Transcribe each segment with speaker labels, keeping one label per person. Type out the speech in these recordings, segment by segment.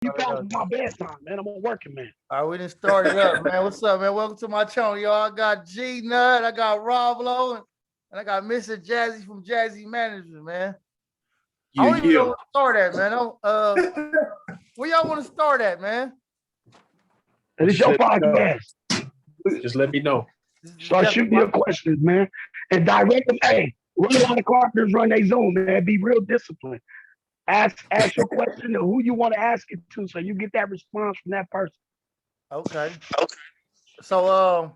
Speaker 1: You past my bedtime, man. I'm a working man.
Speaker 2: All right, we didn't start it up, man. What's up, man? Welcome to my channel, y'all. I got G-Nutt, I got Rob Lowe, and I got Mr. Jazzy from Jazzy Management, man. I
Speaker 3: Yeah,
Speaker 2: don't even know
Speaker 3: yeah.
Speaker 2: where to start at, man. Where y'all want to start at, man?
Speaker 1: And it's
Speaker 3: Just
Speaker 1: your
Speaker 3: let me know.
Speaker 1: podcast.
Speaker 3: Just let me know.
Speaker 2: This is
Speaker 1: Start
Speaker 2: definitely
Speaker 1: shooting your questions, man. And direct them. Hey, run a lot of carpenters run their Zoom, man. Be real disciplined. Ask your question to who you want to ask it to, so you get that response from that person.
Speaker 2: okay. So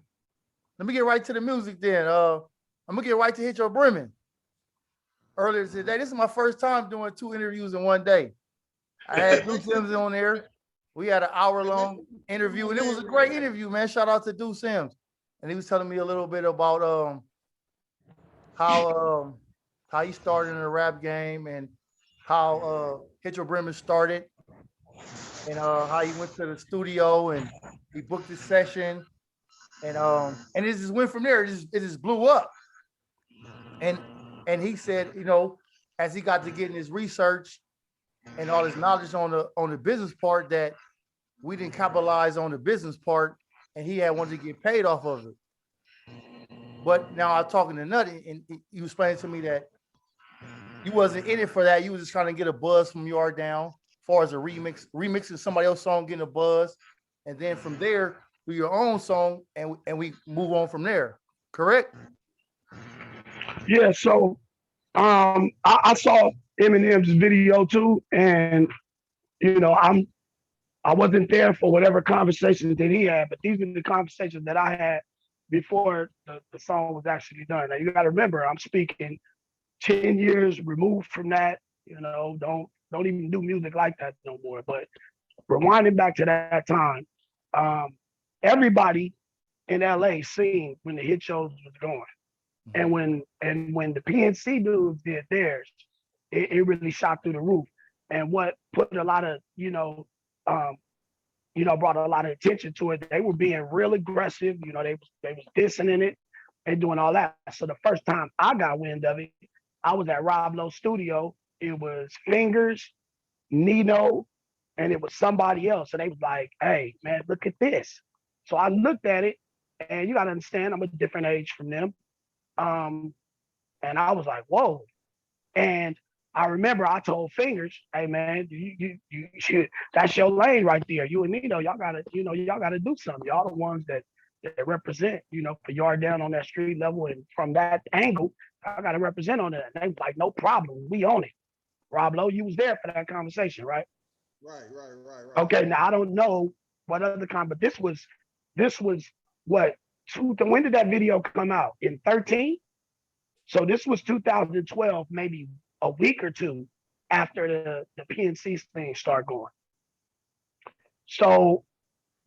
Speaker 2: let me get right to the music then. I'm gonna get right to Hit Yo Brimin. Earlier today, this is my first time doing 2 interviews in one day. I had Deuce Sims on there. We had an hour-long interview, and it was a great interview, man. Shout out to Deuce Sims. And he was telling me a little bit about how how he started in the rap game and how Hit Yo Brimin started and how he went to the studio and he booked his session and it just went from there. It just blew up. And and he said, as he got to getting his research and all his knowledge on the business part, that we didn't capitalize on the business part, and he had wanted to get paid off of it. But now I'm talking to Nutty, and he was explaining to me that you wasn't in it for that. You was just trying to get a buzz from Yard Down, as far as a remixing somebody else's song, getting a buzz, and then from there do your own song, and we move on from there. Correct?
Speaker 1: Yeah, so I saw Eminem's video too, and I wasn't there for whatever conversations that he had, but these are the conversations that I had before the song was actually done. Now you got to remember, I'm speaking 10 years removed from that. Don't even do music like that no more. But rewinding back to that time, um, everybody in LA seen when the hit shows was going. And when the PNC dudes did theirs, it really shot through the roof. And what put a lot of, um, brought a lot of attention to it. They were being real aggressive. They was dissing in it and doing all that. So the first time I got wind of it, I was at Rob Lowe's studio. It was Fingers, Nino, and it was somebody else. And they was like, "Hey, man, look at this." So I looked at it, and you got to understand, I'm a different age from them. Um, and I was like, "Whoa!" And I remember I told Fingers, "Hey, man, that's your lane right there. You and Nino, y'all gotta do something. Y'all the ones that represent, for Yard Down on that street level, and from that angle, I gotta represent on that." And they was like, "No problem, we own it." Rob Lowe, you was there for that conversation, right?
Speaker 4: Right.
Speaker 1: Okay, now I don't know what other but this was what when did that video come out? In 13? So this was 2012, maybe a week or two after the PNC thing started going. So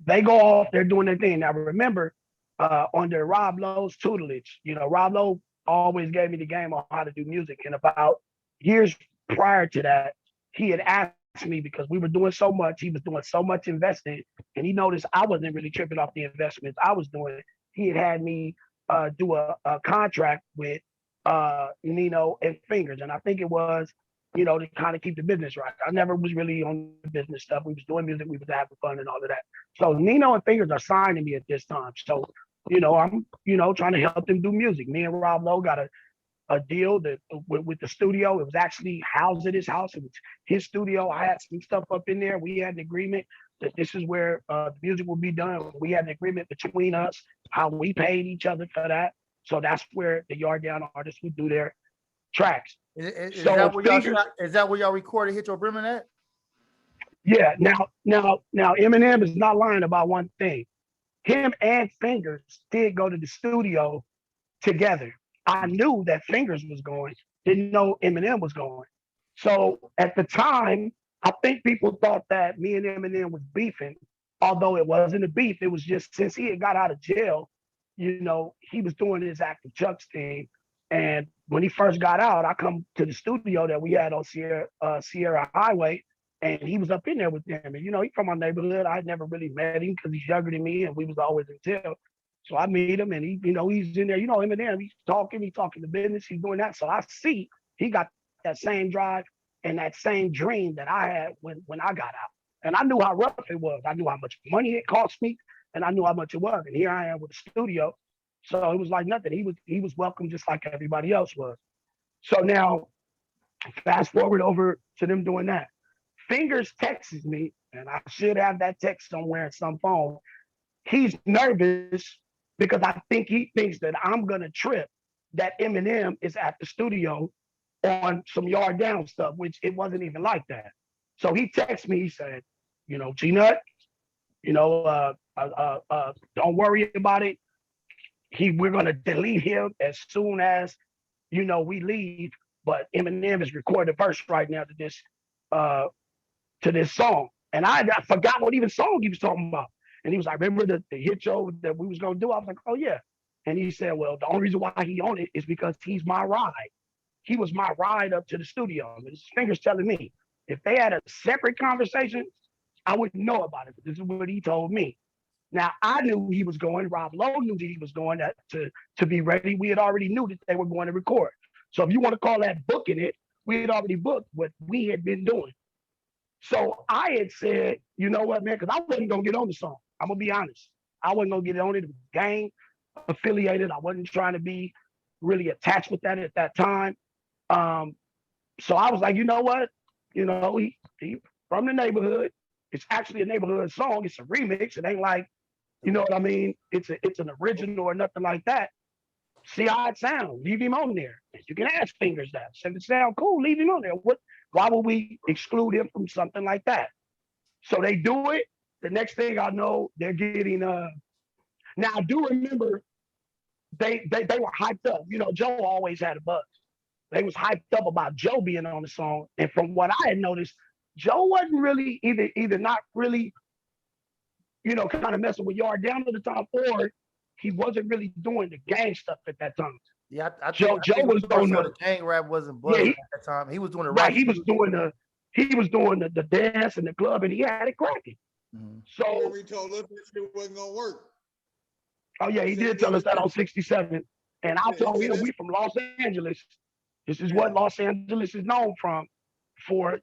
Speaker 1: they go off, they're doing their thing. Now remember, under Rob Lowe's tutelage, Rob Lowe always gave me the game on how to do music. And about years prior to that, he had asked me, because we were doing so much, he was doing so much investing, and he noticed I wasn't really tripping off the investments I was doing. He had me do a contract with Nino and Fingers, and I think it was, to kind of keep the business right. I never was really on the business stuff. We was doing music, we was having fun and all of that. So Nino and Fingers are signing me at this time. So, I'm, trying to help them do music. Me and Rob Lowe got a deal with the studio. It was actually housed at his house. It was his studio. I had some stuff up in there. We had an agreement that this is where the music will be done. We had an agreement between us, how we paid each other for that. So that's where the Yard Down artists would do their tracks.
Speaker 2: Is
Speaker 1: So
Speaker 2: that where y'all
Speaker 1: Fingers,
Speaker 2: is that where y'all recorded Hit Your Brimin at?
Speaker 1: yeah. Now, Eminem is not lying about one thing. Him and Fingers did go to the studio together. I knew that Fingers was going, didn't know Eminem was going. So at the time, I think people thought that me and Eminem was beefing, although it wasn't a beef. It was just since he had got out of jail, he was doing his Active Chucks thing. And when he first got out, I come to the studio that we had on Sierra Highway, and he was up in there with them. And he's from my neighborhood. I never really met him because he's younger than me, and we was always in jail. So I meet him, and he's in there. Eminem, he's talking to business, he's doing that. So I see he got that same drive and that same dream that I had when I got out. And I knew how rough it was. I knew how much money it cost me, and I knew how much it was. And here I am with the studio. So it was like nothing. He was welcome just like everybody else was. So now fast forward over to them doing that. Fingers texts me, and I should have that text somewhere in some phone. He's nervous because I think he thinks that I'm gonna trip that Eminem is at the studio on some yard down stuff, which it wasn't even like that. So he texted me, he said, G-Nutt, don't worry about it. We're gonna delete him as soon as we leave. But Eminem is recording a verse right now uh to this song. And I forgot what even song he was talking about. And he was like, remember the hit show that we was gonna do? I was like, oh yeah. And he said, well, the only reason why he on it is because he's my ride. He was my ride up to the studio. And his fingers telling me, if they had a separate conversation, I wouldn't know about it. But this is what he told me. Now I knew he was going. Rob Lowe knew that he was going to be ready. We had already knew that they were going to record. So if you want to call that booking it, we had already booked what we had been doing. So I had said, you know what, man, because I wasn't gonna get on the song. I'm gonna be honest. I wasn't gonna get on it. It was gang affiliated. I wasn't trying to be really attached with that at that time. So I was like, you know what? He from the neighborhood. It's actually a neighborhood song. It's a remix. It ain't like, you know what I mean? It's an original or nothing like that. See how it sounds. Leave him on there. You can ask Fingers that. If it sound cool, leave him on there. Why would we exclude him from something like that? So they do it. The next thing I know, they're getting now I do remember they were hyped up. Joe always had a buzz. They was hyped up about Joe being on the song. And from what I had noticed, Joe wasn't really either not really, kind of messing with Yard Down at the time, or he wasn't really doing the gang stuff at that time.
Speaker 2: Yeah, I
Speaker 1: Joe
Speaker 2: think
Speaker 1: was on
Speaker 2: the gang rap wasn't buzzing at that time. He was doing the right.
Speaker 1: He was doing the dance in the club, and he had it cracking.
Speaker 2: Mm-hmm.
Speaker 1: So
Speaker 4: he told us this shit wasn't gonna work.
Speaker 1: Oh yeah, he did tell us that on 67. And I told him we from Los Angeles. This is what Los Angeles is known for, that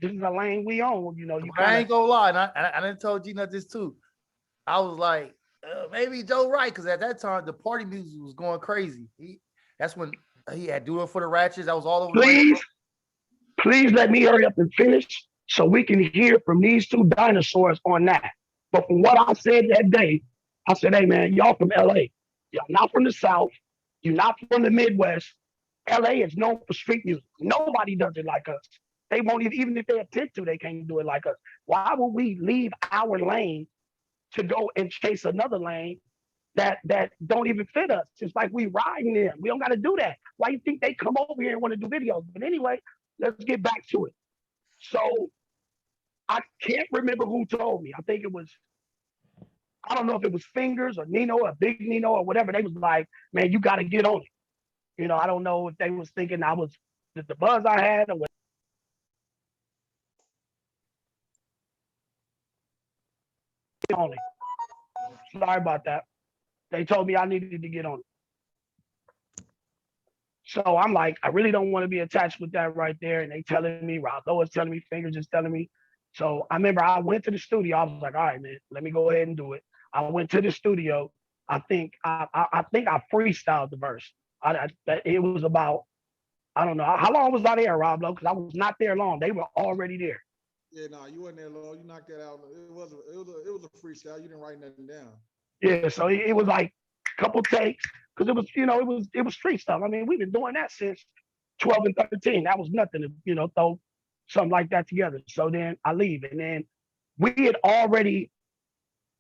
Speaker 1: this is a lane we own.
Speaker 2: I ain't gonna lie, and I done told G-Nutt this too. I was like, maybe Joe right, because at that time the party music was going crazy. That's when he had Do It for the Ratchets. That was all over.
Speaker 1: Please let me hurry up and finish so we can hear from these two dinosaurs on that. But from what I said that day, I said, hey man, y'all from LA. Y'all not from the South. You're not from the Midwest. LA is known for street music. Nobody does it like us. They won't even if they attempt to, they can't do it like us. Why would we leave our lane to go and chase another lane that don't even fit us? It's like we riding them. We don't got to do that. Why you think they come over here and want to do videos? But anyway, let's get back to it. So I can't remember who told me. I think it was, I don't know if it was Fingers or Nino or Big Nino or whatever. They was like, man, you got to get on it. I don't know if they was thinking I was the buzz I had or what. On it. Sorry about that. They told me I needed to get on it. So I'm like, I really don't want to be attached with that right there. And they telling me, Rob Lowe is telling me, Fingers is telling me. So I remember I went to the studio. I was like, all right, man, let me go ahead and do it. I went to the studio. I think I freestyled the verse. It was about, I don't know, how long was I there, Rob Lowe? Because I was not there long. They were already there.
Speaker 4: Yeah, no, you wasn't there long. You knocked that out. It was a freestyle. You didn't write nothing down.
Speaker 1: Yeah, so it was like a couple takes because it was street stuff. I mean, we've been doing that since 12 and 13. That was nothing to throw something like that together. So then I leave, and then we had already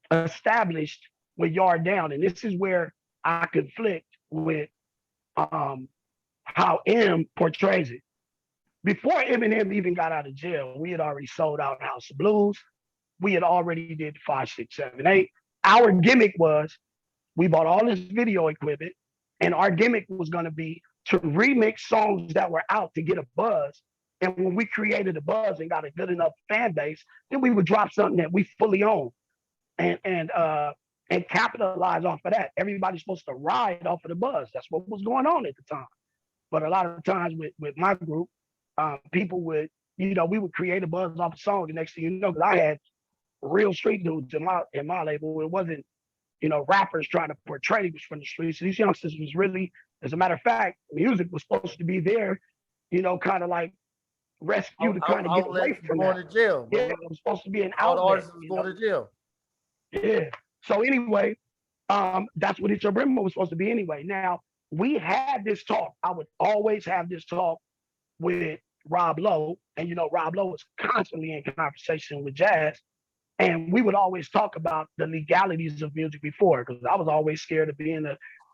Speaker 1: established with Yard Down, and this is where I conflict with how M portrays it. Before Eminem even got out of jail, we had already sold out House of Blues. We had already did 5, 6, 7, 8. Our gimmick was we bought all this video equipment, and our gimmick was going to be to remix songs that were out to get a buzz. And when we created a buzz and got a good enough fan base, then we would drop something that we fully own and capitalize off of that. Everybody's supposed to ride off of the buzz. That's what was going on at the time. But a lot of times with my group, people would, we would create a buzz off a song. The next thing you know, because I had real street dudes in my label. It wasn't, rappers trying to portray was from the streets. These youngsters was really, as a matter of fact, music was supposed to be there, kind of like rescue to kind of get away from
Speaker 2: going
Speaker 1: that.
Speaker 2: to jail.
Speaker 1: Yeah, it was supposed to be an
Speaker 2: All the
Speaker 1: outlet.
Speaker 2: artists was going to jail.
Speaker 1: Yeah. So anyway, that's what Yo Brimin was supposed to be anyway. Now, we had this talk. I would always have this talk with Rob Lowe. And, Rob Lowe was constantly in conversation with Jazz. And we would always talk about the legalities of music before, because I was always scared of being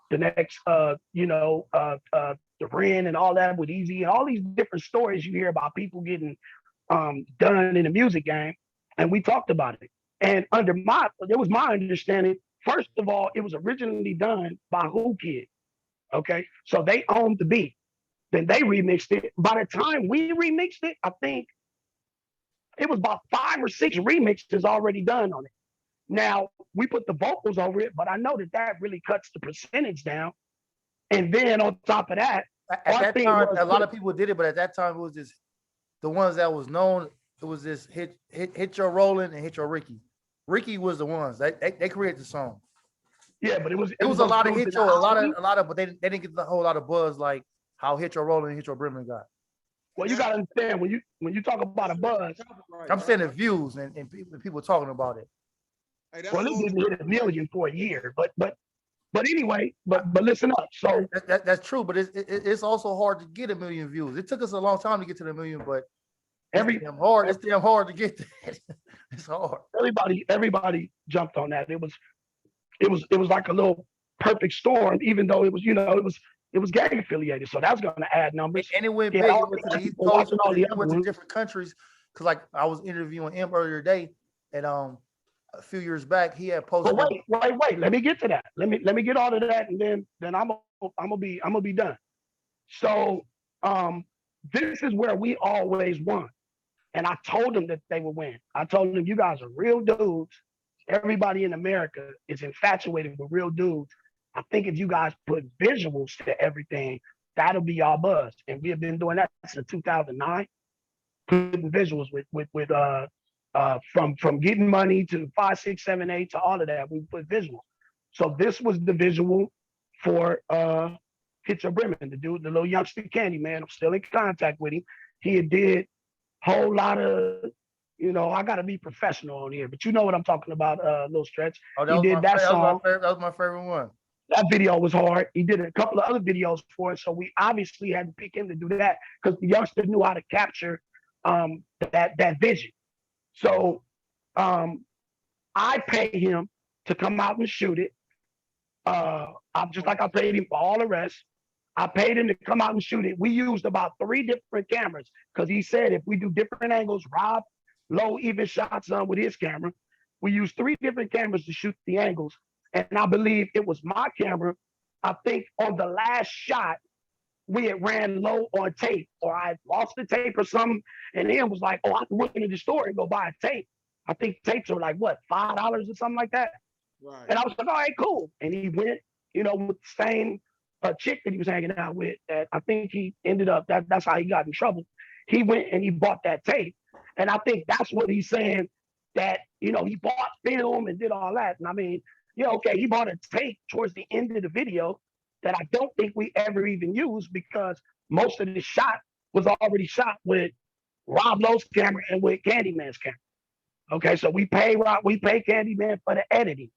Speaker 1: the next, the Ren and all that with Easy and all these different stories you hear about people getting done in the music game. And we talked about it. And it was my understanding, first of all, it was originally done by Who Kid. Okay. So they owned the beat. Then they remixed it. By the time we remixed it, I think it was about 5 or 6 remixes already done on it. Now, we put the vocals over it, but I know that really cuts the percentage down. And then on top of that,
Speaker 2: at that time, a lot of people did it, but at that time, it was just the ones that was known. It was this hit Your Rollin' and Hit Your Ricky. Ricky was the ones they created the song.
Speaker 1: Yeah, but it was
Speaker 2: a lot of Hit Your, a lot of, but they didn't get a whole lot of buzz like how Hit Your Rollin' and Hit Your Brimin got.
Speaker 1: Well, you gotta understand when you talk about a buzz,
Speaker 2: I'm saying the views and people talking about it.
Speaker 4: Hey,
Speaker 1: well, it didn't hit 1 million for a year, but anyway, but listen up. So
Speaker 2: that's true, but it's also hard to get 1 million views. It took us a long time to get to the 1 million, but it's damn hard to get that. It's hard.
Speaker 1: Everybody jumped on that. It was like a little perfect storm, even though it was gang affiliated, so that's going to add numbers.
Speaker 2: And it went big. It went to the East Coast, it went to different countries. Because like I was interviewing him earlier today, and a few years back he had posted.
Speaker 1: But wait. Let me get to that. Let me get all of that, and then I'm gonna be done. So this is where we always won, and I told them that they would win. I told them, you guys are real dudes. Everybody in America is infatuated with real dudes. I think if you guys put visuals to everything, that'll be our buzz. And we have been doing that since 2009, putting visuals with from getting money to 5, 6, 7, 8 to all of that. We put visuals. So this was the visual for Hit Yo Brimin, the dude, the little youngster Candyman. I'm still in contact with him. He did whole lot of, I got to be professional on here, but you know what I'm talking about, Lil Stretch.
Speaker 2: He did that song. That was my favorite one.
Speaker 1: That video was hard. He did a couple of other videos for it, so we obviously had to pick him to do that because the youngster knew how to capture that vision. So I pay him to come out and shoot it. I'm just like I paid him for all the rest. I paid him to come out and shoot it. We used about 3 different cameras because he said if we do different angles, Rob Lowe even shot some with his camera. We used 3 different cameras to shoot the angles. And I believe it was my camera. I think on the last shot, we had ran low on tape, or I lost the tape or something. And then was like, oh, I can run into the store and go buy a tape. I think tapes are like, what, $5 or something like that?
Speaker 4: Right.
Speaker 1: And I was like, all right, cool. And he went, with the same chick that he was hanging out with. That I think he ended up, that's how he got in trouble. He went and he bought that tape. And I think that's what he's saying, that, he bought film and did all that. And I mean, okay, he bought a tape towards the end of the video that I don't think we ever even used because most of the shot was already shot with Rob Lowe's camera and with Candyman's camera. Okay, so we pay Candyman for the editing.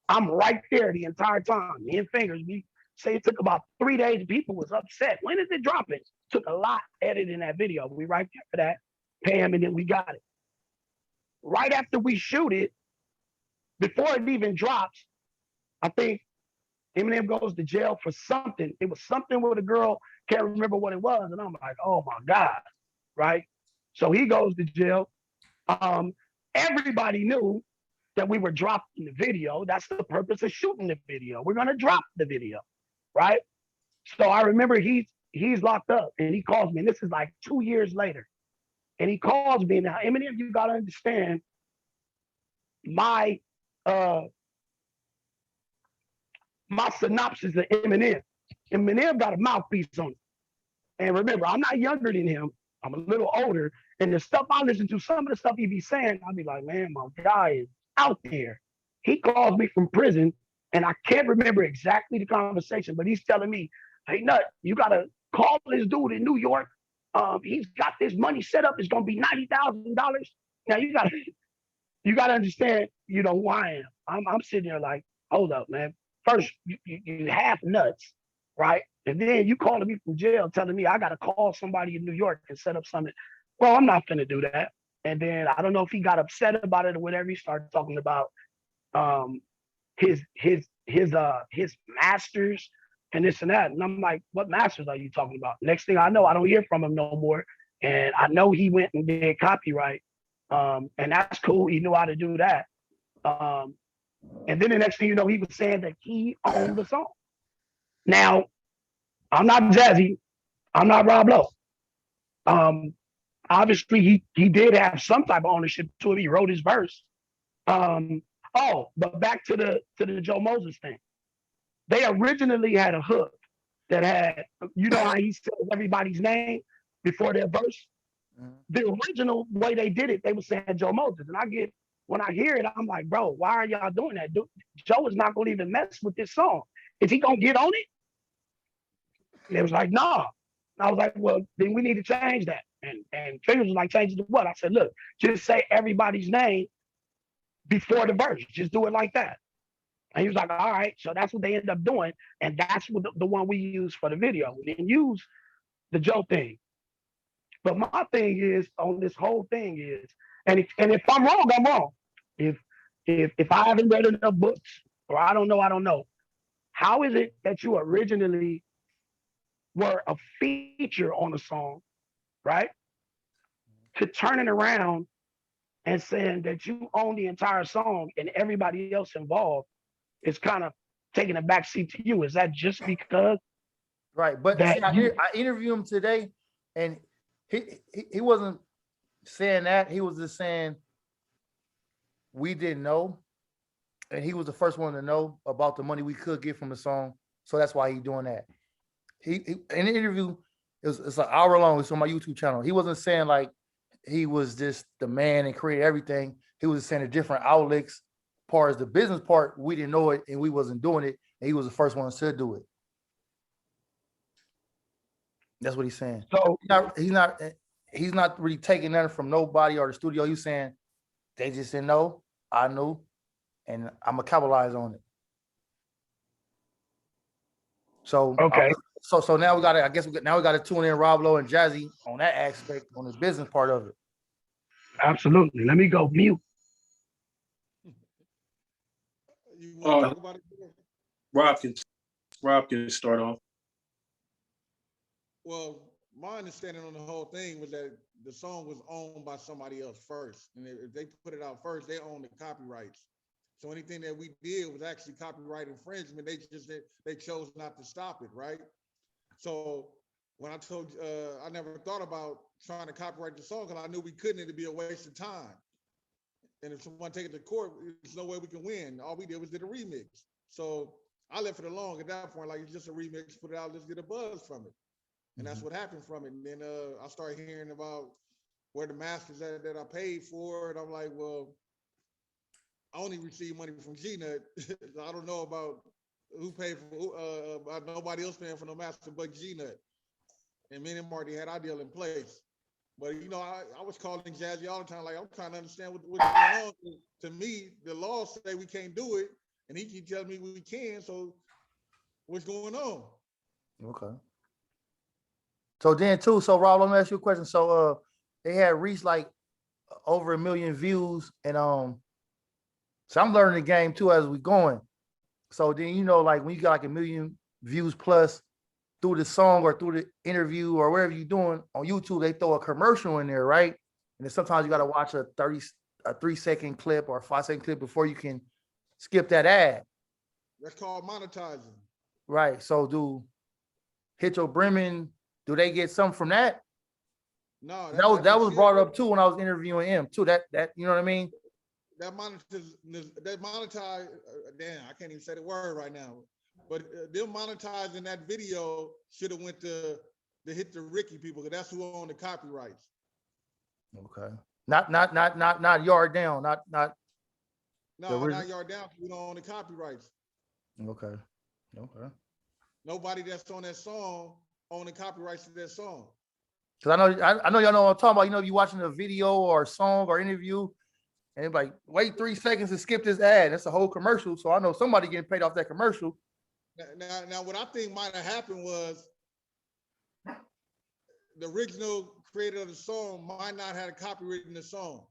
Speaker 1: I'm right there the entire time. Me and Fingers, we say it took about 3 days. People was upset. When is it dropping? Took a lot editing that video. We right there for that. Pay him and then we got it. Right after we shoot it, before it even drops, I think Eminem goes to jail for something. It was something with a girl, can't remember what it was. And I'm like, oh my God, right? So he goes to jail. Everybody knew that we were dropping the video. That's the purpose of shooting the video. We're gonna drop the video, right? So I remember he's locked up and he calls me, and this is like 2 years later. And he calls me. Now, Eminem, you gotta understand, my synopsis of Eminem. Eminem got a mouthpiece on it. And remember, I'm not younger than him. I'm a little older. And the stuff I listen to, some of the stuff he be saying, I'll be like, man, my guy is out there. He calls me from prison, and I can't remember exactly the conversation, but he's telling me, hey, Nut, you gotta call this dude in New York. He's got this money set up. It's gonna be $90,000. Now you gotta understand, who I am. I'm sitting there like, hold up, man. First, you half nuts, right? And then you calling me from jail, telling me I gotta call somebody in New York and set up something. Well, I'm not gonna do that. And then I don't know if he got upset about it or whatever. He started talking about um, his masters and this and that. And I'm like, what masters are you talking about? Next thing I know, I don't hear from him no more. And I know he went and did copyright. And that's cool. He knew how to do that. Um, and then the next thing you know, he was saying that he owned the song. Now, I'm not Jazzy. I'm not Rob Lowe. Um, Obviously, he did have some type of ownership to it. He wrote his verse. But back to the Joe Moses thing. They originally had a hook that had, how he says everybody's name before their verse. Mm-hmm. The original way they did it, they were saying Joe Moses. And when I hear it, I'm like, bro, why are y'all doing that? Joe is not going to even mess with this song. Is he going to get on it? And they was like, no. Nah. I was like, well, then we need to change that. And Fingers was like, change it to what? I said, look, just say everybody's name before the verse. Just do it like that. And he was like, all right. So that's what they ended up doing. And that's what the one we used for the video. We didn't use the Joe thing. But my thing is on this whole thing is, and if I'm wrong, I'm wrong. If I haven't read enough books or I don't know, how is it that you originally were a feature on a song, right? To turning around and saying that you own the entire song and everybody else involved is kind of taking a backseat to you. Is that just because?
Speaker 2: Right. But see, I interviewed him today and he wasn't saying that. He was just saying we didn't know. And he was the first one to know about the money we could get from the song. So that's why he's doing that. He in the interview, it's an hour long. It's on my YouTube channel. He wasn't saying like he was just the man and created everything. He was saying the different outlets. As far as the business part, we didn't know it and we wasn't doing it. And he was the first one to do it. That's what he's saying.
Speaker 1: So
Speaker 2: he's not really taking nothing from nobody or the studio. He's saying they just didn't know. I knew, and I'm gonna capitalize on it. So
Speaker 1: okay.
Speaker 2: So now we gotta tune in Rob Lowe and Jazzy on that aspect, on the business part of it.
Speaker 1: Absolutely. Let me go mute.
Speaker 3: Rob can start off.
Speaker 4: Well, my understanding on the whole thing was that the song was owned by somebody else first. And if they put it out first, they own the copyrights. So anything that we did was actually copyright infringement. They chose not to stop it, right? So when I told I never thought about trying to copyright the song because I knew we couldn't. It'd be a waste of time. And if someone take it to court, there's no way we can win. All we did was did a remix. So I left it alone at that point. Like, it's just a remix, put it out, let's get a buzz from it. And that's what happened from it. And then I started hearing about where the masters that I paid for. And I'm like, well, I only received money from G-Nutt. I don't know about who paid for nobody else paying for no master but G-Nutt. And me and Marty had our deal in place. But I was calling Jazzy all the time, like I'm trying to understand what's going on. To me, the law say we can't do it, and he keep telling me we can. So what's going on?
Speaker 2: Okay. So then too, so Rob, let me ask you a question. So they had reached like over 1 million views, and so I'm learning the game too as we going. So then like when you got like 1 million views plus through the song or through the interview or wherever you're doing on YouTube, they throw a commercial in there, right? And then sometimes you got to watch a 3-second clip or a 5-second clip before you can skip that ad.
Speaker 4: That's called monetizing.
Speaker 2: Right. So do Yo Brimin, do they get something from that?
Speaker 4: No,
Speaker 2: that was brought up too when I was interviewing him too. That you know what I mean?
Speaker 4: That monetize. Damn, I can't even say the word right now. But them monetizing that video should have went to hit the Ricky people because that's who own the copyrights.
Speaker 2: Okay. Not Yard Down. Not.
Speaker 4: No, not Yard Down. We don't own the copyrights.
Speaker 2: Okay. Okay.
Speaker 4: Nobody that's on that song own the copyrights to that song.
Speaker 2: Because I know y'all know what I'm talking about. You know, you watching a video or a song or interview, and it's like, wait 3 seconds to skip this ad. That's a whole commercial. So I know somebody getting paid off that commercial.
Speaker 4: Now, what I think might have happened was the original creator of the song might not have a copyright in the song.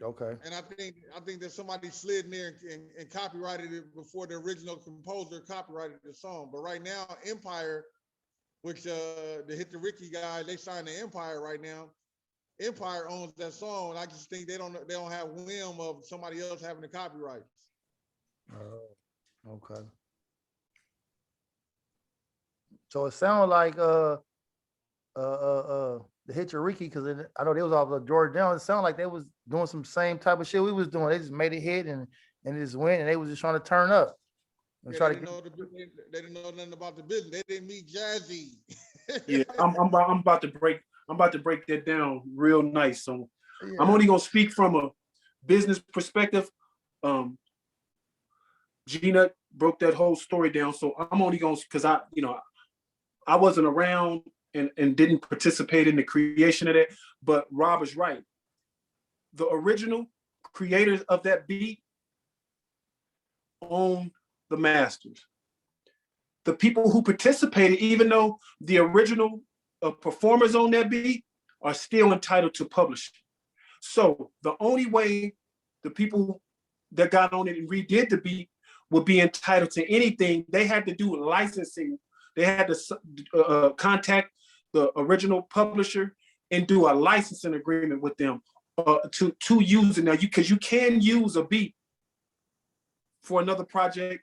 Speaker 2: Okay.
Speaker 4: And I think that somebody slid in there and copyrighted it before the original composer copyrighted the song. But right now, Empire, which the Hit the Ricky guy, they signed to Empire right now. Empire owns that song, and I just think they don't have whim of somebody else having the copyrights.
Speaker 2: Okay. So it sounds like the Hit Your Ricky, because I know they was off of Jordan Down. It sounded like they was doing some same type of shit we was doing. They just made it hit and it just went, and they was just trying to turn up. And
Speaker 4: Yeah,
Speaker 2: try
Speaker 4: they
Speaker 2: to
Speaker 4: didn't know nothing about the business. They didn't meet Jazzy.
Speaker 3: Yeah, I'm about to break that down real nice. So
Speaker 2: yeah.
Speaker 3: I'm only gonna speak from a business perspective. G-Nutt broke that whole story down. So I'm only gonna, because I wasn't around and didn't participate in the creation of that. But Rob is right. The original creators of that beat own the masters. The people who participated, even though the original performers on that beat, are still entitled to publish it. So the only way the people that got on it and redid the beat would be entitled to anything, they had to do licensing. They had to contact the original publisher and do a licensing agreement with them to use it. Now, because you can use a beat for another project,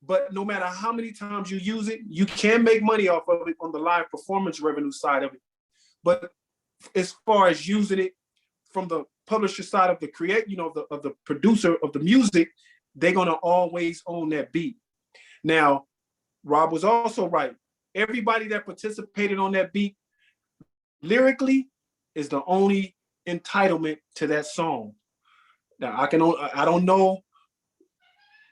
Speaker 3: but no matter how many times you use it, you can make money off of it on the live performance revenue side of it. But as far as using it from the publisher side of the of the producer of the music, they're gonna always own that beat. Now, Rob was also right. Everybody that participated on that beat lyrically is the only entitlement to that song. Now, I don't know.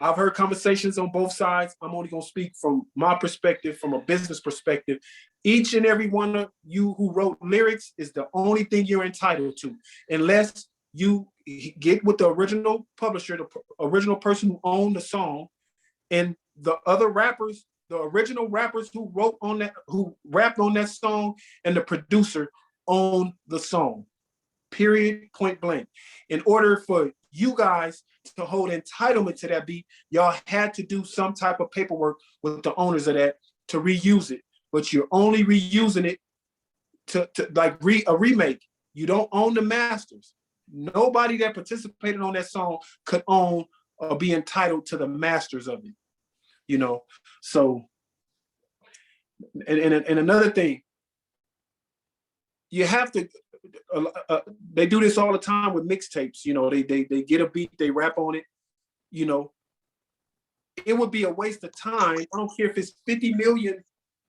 Speaker 3: I've heard conversations on both sides. I'm only going to speak from my perspective, from a business perspective. Each and every one of you who wrote lyrics is the only thing you're entitled to, unless you get with the original publisher, the original person who owned the song, and the other rappers, the original rappers who rapped on that song, and the producer own the song. Period, point blank. In order for you guys to hold entitlement to that beat, y'all had to do some type of paperwork with the owners of that to reuse it. But you're only reusing it to like a remake. You don't own the masters. Nobody that participated on that song could own or be entitled to the masters of it. So, and another thing, you have to. They do this all the time with mixtapes. They get a beat, they rap on it. It would be a waste of time. I don't care if it's 50 million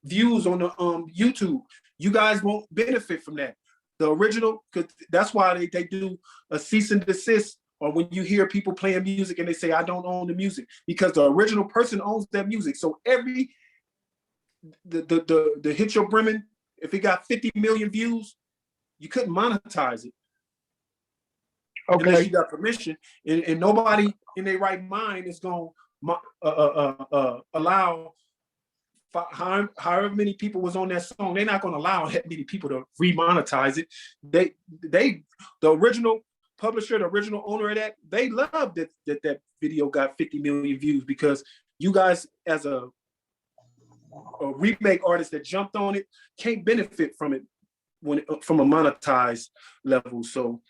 Speaker 3: views on the YouTube. You guys won't benefit from that. The original, because that's why they do a cease and desist, or when you hear people playing music and they say, I don't own the music, because the original person owns that music. So the Hit Yo Brimin, if it got 50 million views, you couldn't monetize it. Okay. Unless you got permission, and nobody in their right mind is going to allow however many people was on that song. They're not going to allow that many people to remonetize it. The original publisher, the original owner of that, they loved that video got 50 million views, because you guys, as a remake artist that jumped on it, can't benefit from it from a monetized level. So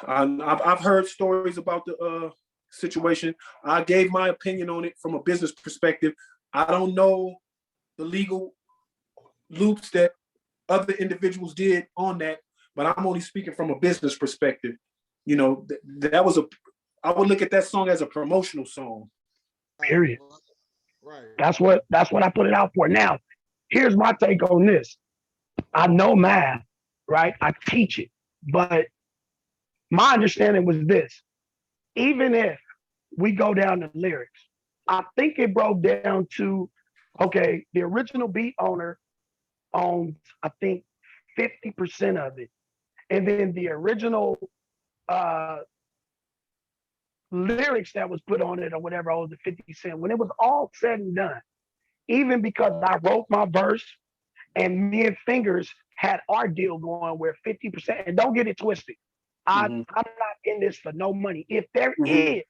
Speaker 3: I've heard stories about the situation. I gave my opinion on it from a business perspective. I don't know the legal loops that other individuals did on that, but I'm only speaking from a business perspective. I would look at that song as a promotional song.
Speaker 1: Period.
Speaker 4: Right.
Speaker 1: That's what I put it out for. Now, here's my take on this. I know math, right? I teach it. But my understanding was this: even if we go down the lyrics, I think it broke down to, okay, the original beat owner owns, I think, 50% of it. And then the original uh, lyrics that was put on it or whatever owes the 50 Cent. When it was all said and done, even because I wrote my verse and me and Fingers had our deal going where 50%, and don't get it twisted. I'm not in this for no money. If there is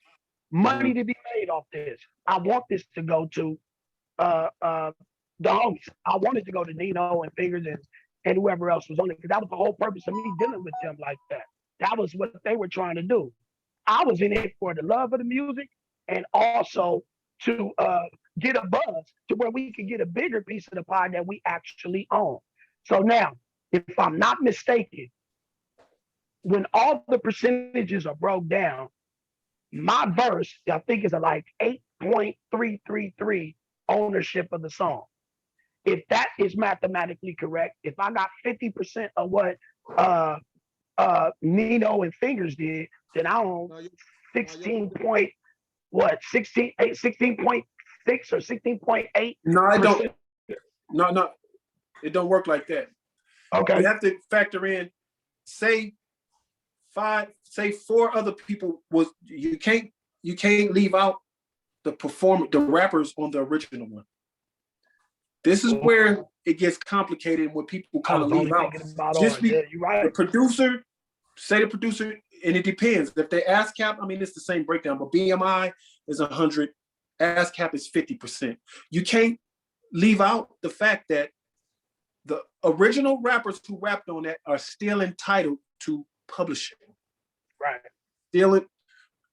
Speaker 1: money to be made off this, I want this to go to uh, uh, the homies. I wanted to go to Nino and Fingers and whoever else was on it, because that was the whole purpose of me dealing with them like that. That was what they were trying to do. I was in it for the love of the music and also to get a buzz to where we could get a bigger piece of the pie that we actually own. So now, if I'm not mistaken, when all the percentages are broke down, my verse, I think, is like 8.333 ownership of the song. If that is mathematically correct, if I got 50% of what Nino and Fingers did, then I own 16 point what 16.6 or 16.8.
Speaker 3: No, I don't. No, it don't work like that.
Speaker 1: Okay.
Speaker 3: You have to factor in, say four other people was you can't leave out the rappers on the original one. This is where it gets complicated when people kind of leave out. Just be right. The producer, and it depends. If they ASCAP, I mean, it's the same breakdown, but BMI is 100, ASCAP is 50%. You can't leave out the fact that the original rappers who rapped on that are still entitled to publishing.
Speaker 1: Right.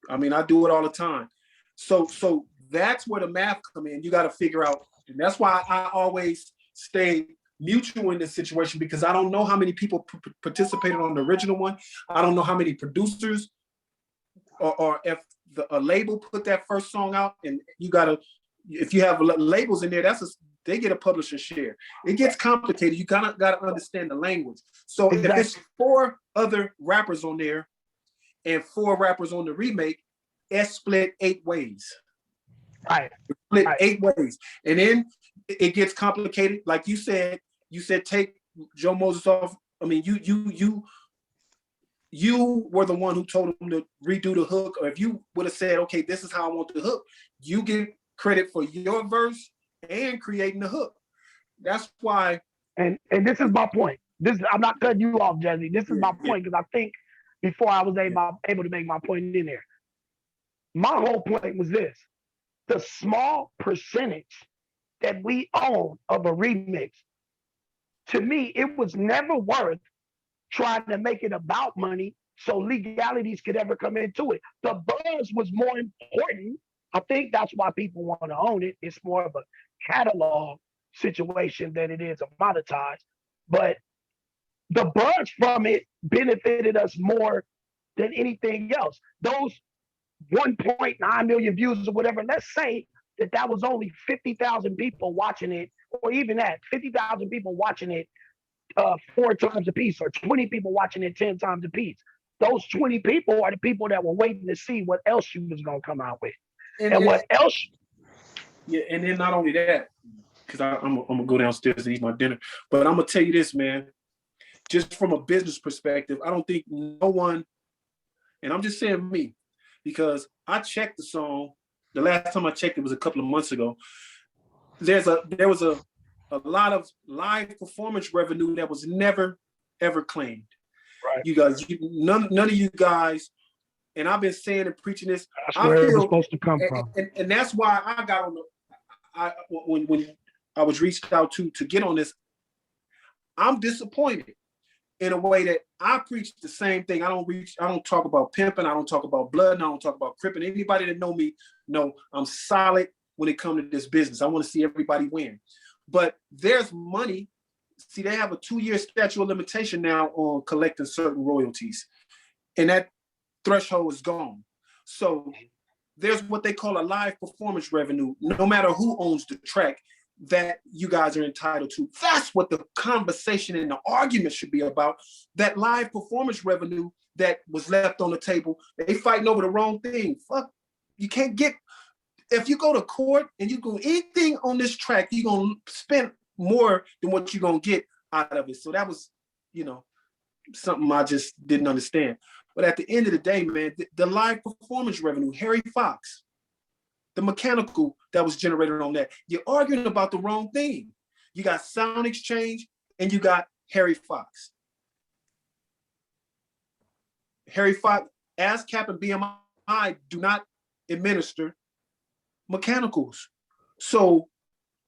Speaker 3: I mean, I do it all the time. So that's where the math come in. You got to figure out, and that's why I always stay mutual in this situation, because I don't know how many people participated on the original one. I don't know how many producers or if a label put that first song out, and you got to, if you have labels in there, they get a publisher share. It gets complicated. You kind of got to understand the language. So if it's 4 other rappers on there and 4 rappers on the remake, it's split 8 ways.
Speaker 2: Right.
Speaker 3: Split 8 ways. And then it gets complicated. Like you said take Joe Moses off. I mean, you were the one who told him to redo the hook, or if you would have said, okay, this is how I want the hook, you get credit for your verse and creating the hook. That's why.
Speaker 1: And this is my point. I'm not cutting you off, Jazzy. This is my point, because I think before I was able to make my point in there, my whole point was this: the small percentage that we own of a remix, to me, it was never worth trying to make it about money so legalities could ever come into it. The buzz was more important. I think that's why people want to own it. It's more of a catalog situation than it is a monetize. But the buzz from it benefited us more than anything else. Those 1.9 million views or whatever, let's say that was only 50,000 people watching it, or even that, 50,000 people watching it 4 times a piece, or 20 people watching it 10 times a piece. Those 20 people are the people that were waiting to see what else you was going to come out with. And what else?
Speaker 3: Yeah, and then not only that, because I'm going to go downstairs and eat my dinner, but I'm going to tell you this, man, just from a business perspective, I don't think no one, and I'm just saying me, because I checked the song, the last time I checked it was a couple of months ago. There was a lot of live performance revenue that was never, ever claimed.
Speaker 1: Right.
Speaker 3: You guys, none of you guys, and I've been saying and preaching this.
Speaker 1: That's where it was supposed to come from.
Speaker 3: And that's why I got on when I was reached out to get on this, I'm disappointed in a way that I preach the same thing. I don't talk about pimping. I don't talk about blood. And I don't talk about cripping. Anybody that know me know I'm solid when it comes to this business. I want to see everybody win. But there's money. See, they have a 2-year statute of limitation now on collecting certain royalties. And that threshold is gone. So there's what they call a live performance revenue. No matter who owns the track, that you guys are entitled to. That's what the conversation and the argument should be about. That live performance revenue that was left on the table, they fighting over the wrong thing. Fuck, you can't get, if you go to court and you go anything on this track, you're gonna spend more than what you're gonna get out of it. So that was, something I just didn't understand. But at the end of the day, man, the live performance revenue, Harry Fox, the mechanical that was generated on that, you're arguing about the wrong thing. You got Sound Exchange and you got Harry Fox. Harry Fox, ASCAP and BMI do not administer mechanicals. So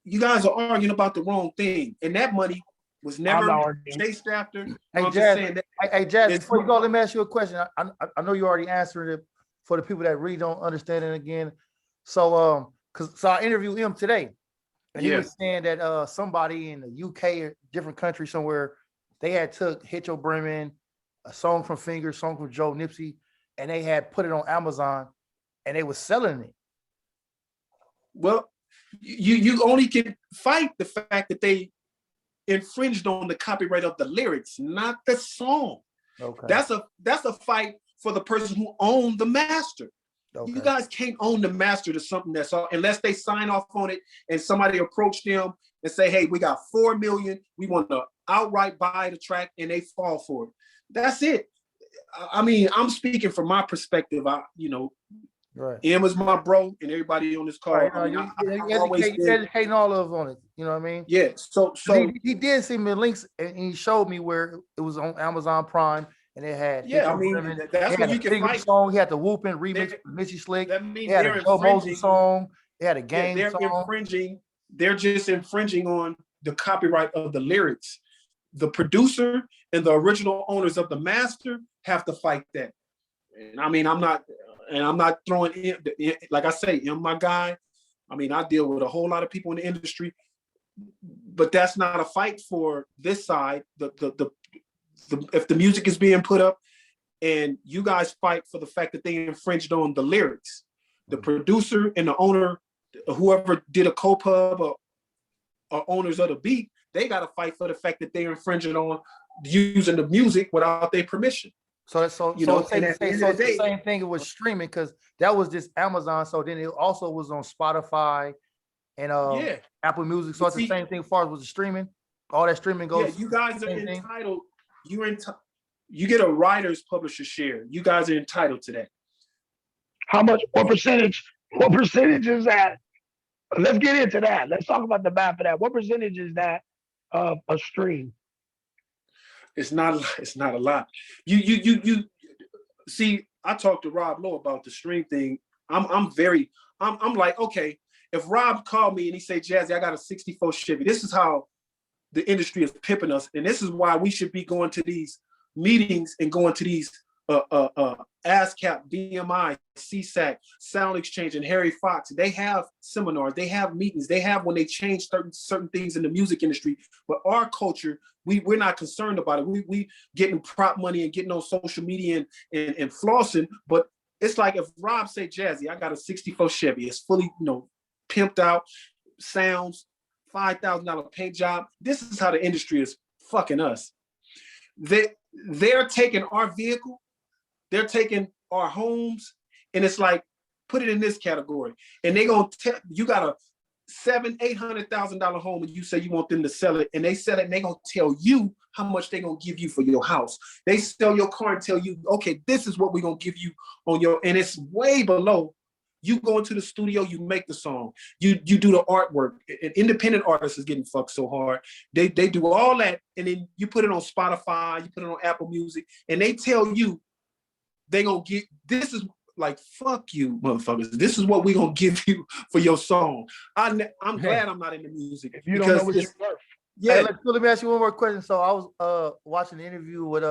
Speaker 3: you guys are arguing about the wrong thing. And that money was never chased after.
Speaker 2: Hey, Jazz, before you go, let me ask you a question. I know you already answered it for the people that really don't understand it again. So, so I interviewed him today, and he was saying that somebody in the UK or different country somewhere, they had took Hit Yo Brimin, a song from Finger, song from Joe Nipsey, and they had put it on Amazon, and they were selling it.
Speaker 3: Well, you only can fight the fact that they infringed on the copyright of the lyrics, not the song. Okay. That's a fight for the person who owned the master. Okay. You guys can't own the master to something that's all, unless they sign off on it and somebody approach them and say, hey, we got 4 million, we want to outright buy the track, and they fall for it. That's it. I mean, I'm speaking from my perspective. Right. M is my bro, and everybody on this call. Right,
Speaker 2: you educating all of us on it. You know what I mean?
Speaker 3: Yeah. So
Speaker 2: he did send me links, and he showed me where it was on Amazon Prime, and it had.
Speaker 3: Yeah, I mean, that's what you can fight.
Speaker 2: Song. He had the Whoopin' remix with Mitchie Slick. That means he had a Joe Moses song. He had a Gang song.
Speaker 3: Infringing. They're just infringing on the copyright of the lyrics. The producer and the original owners of the master have to fight that. And I mean, I'm not throwing in, like I say, my guy. I mean, I deal with a whole lot of people in the industry, but that's not a fight for this side. If the music is being put up, and you guys fight for the fact that they infringed on the lyrics, the producer and the owner, whoever did a co-pub or owners of the beat, they got to fight for the fact that they're infringing on using the music without their permission.
Speaker 2: So it's the same thing. It was streaming, because that was just Amazon. So then it also was on Spotify and Apple Music. So it's the same thing as far as with the streaming. All that streaming goes.
Speaker 3: Yeah, you guys are entitled. You get a writer's publisher share. You guys are entitled to that.
Speaker 1: How much? What percentage? What percentage is that? Let's get into that. Let's talk about the math of that. What percentage is that of a stream?
Speaker 3: It's not a lot. You see, I talked to Rob Lowe about the stream thing. I'm like, okay, if Rob called me and he said, Jazzy, I got a 64 Chevy. This is how the industry is pimping us. And this is why we should be going to these meetings and going to these ASCAP, BMI, CSAC, Sound Exchange, and Harry Fox. They have seminars, they have meetings, they have when they change certain things in the music industry. But our culture, we're not concerned about it. We getting prop money and getting on social media and flossing. But it's like if Rob say, Jazzy, I got a 64 Chevy. It's fully, pimped out, sounds, $5,000 paint job. This is how the industry is fucking us. They're taking our vehicle, they're taking our homes, and it's like, put it in this category. And they gonna tell you got a $700,000-$800,000 home, and you say you want them to sell it, and they sell it, and they gonna tell you how much they gonna give you for your house. They sell your car and tell you, okay, this is what we're gonna give you on your, and it's way below. You go into the studio, you make the song, you do the artwork. An independent artist is getting fucked so hard. They do all that, and then you put it on Spotify, you put it on Apple Music, and they tell you they gonna get, this is like, fuck you, motherfuckers. This is what we gonna give you for your song. I'm glad I'm not in the music.
Speaker 1: If you don't know what you're worth.
Speaker 2: Yeah. Hey, let me ask you one more question. So I was watching the interview with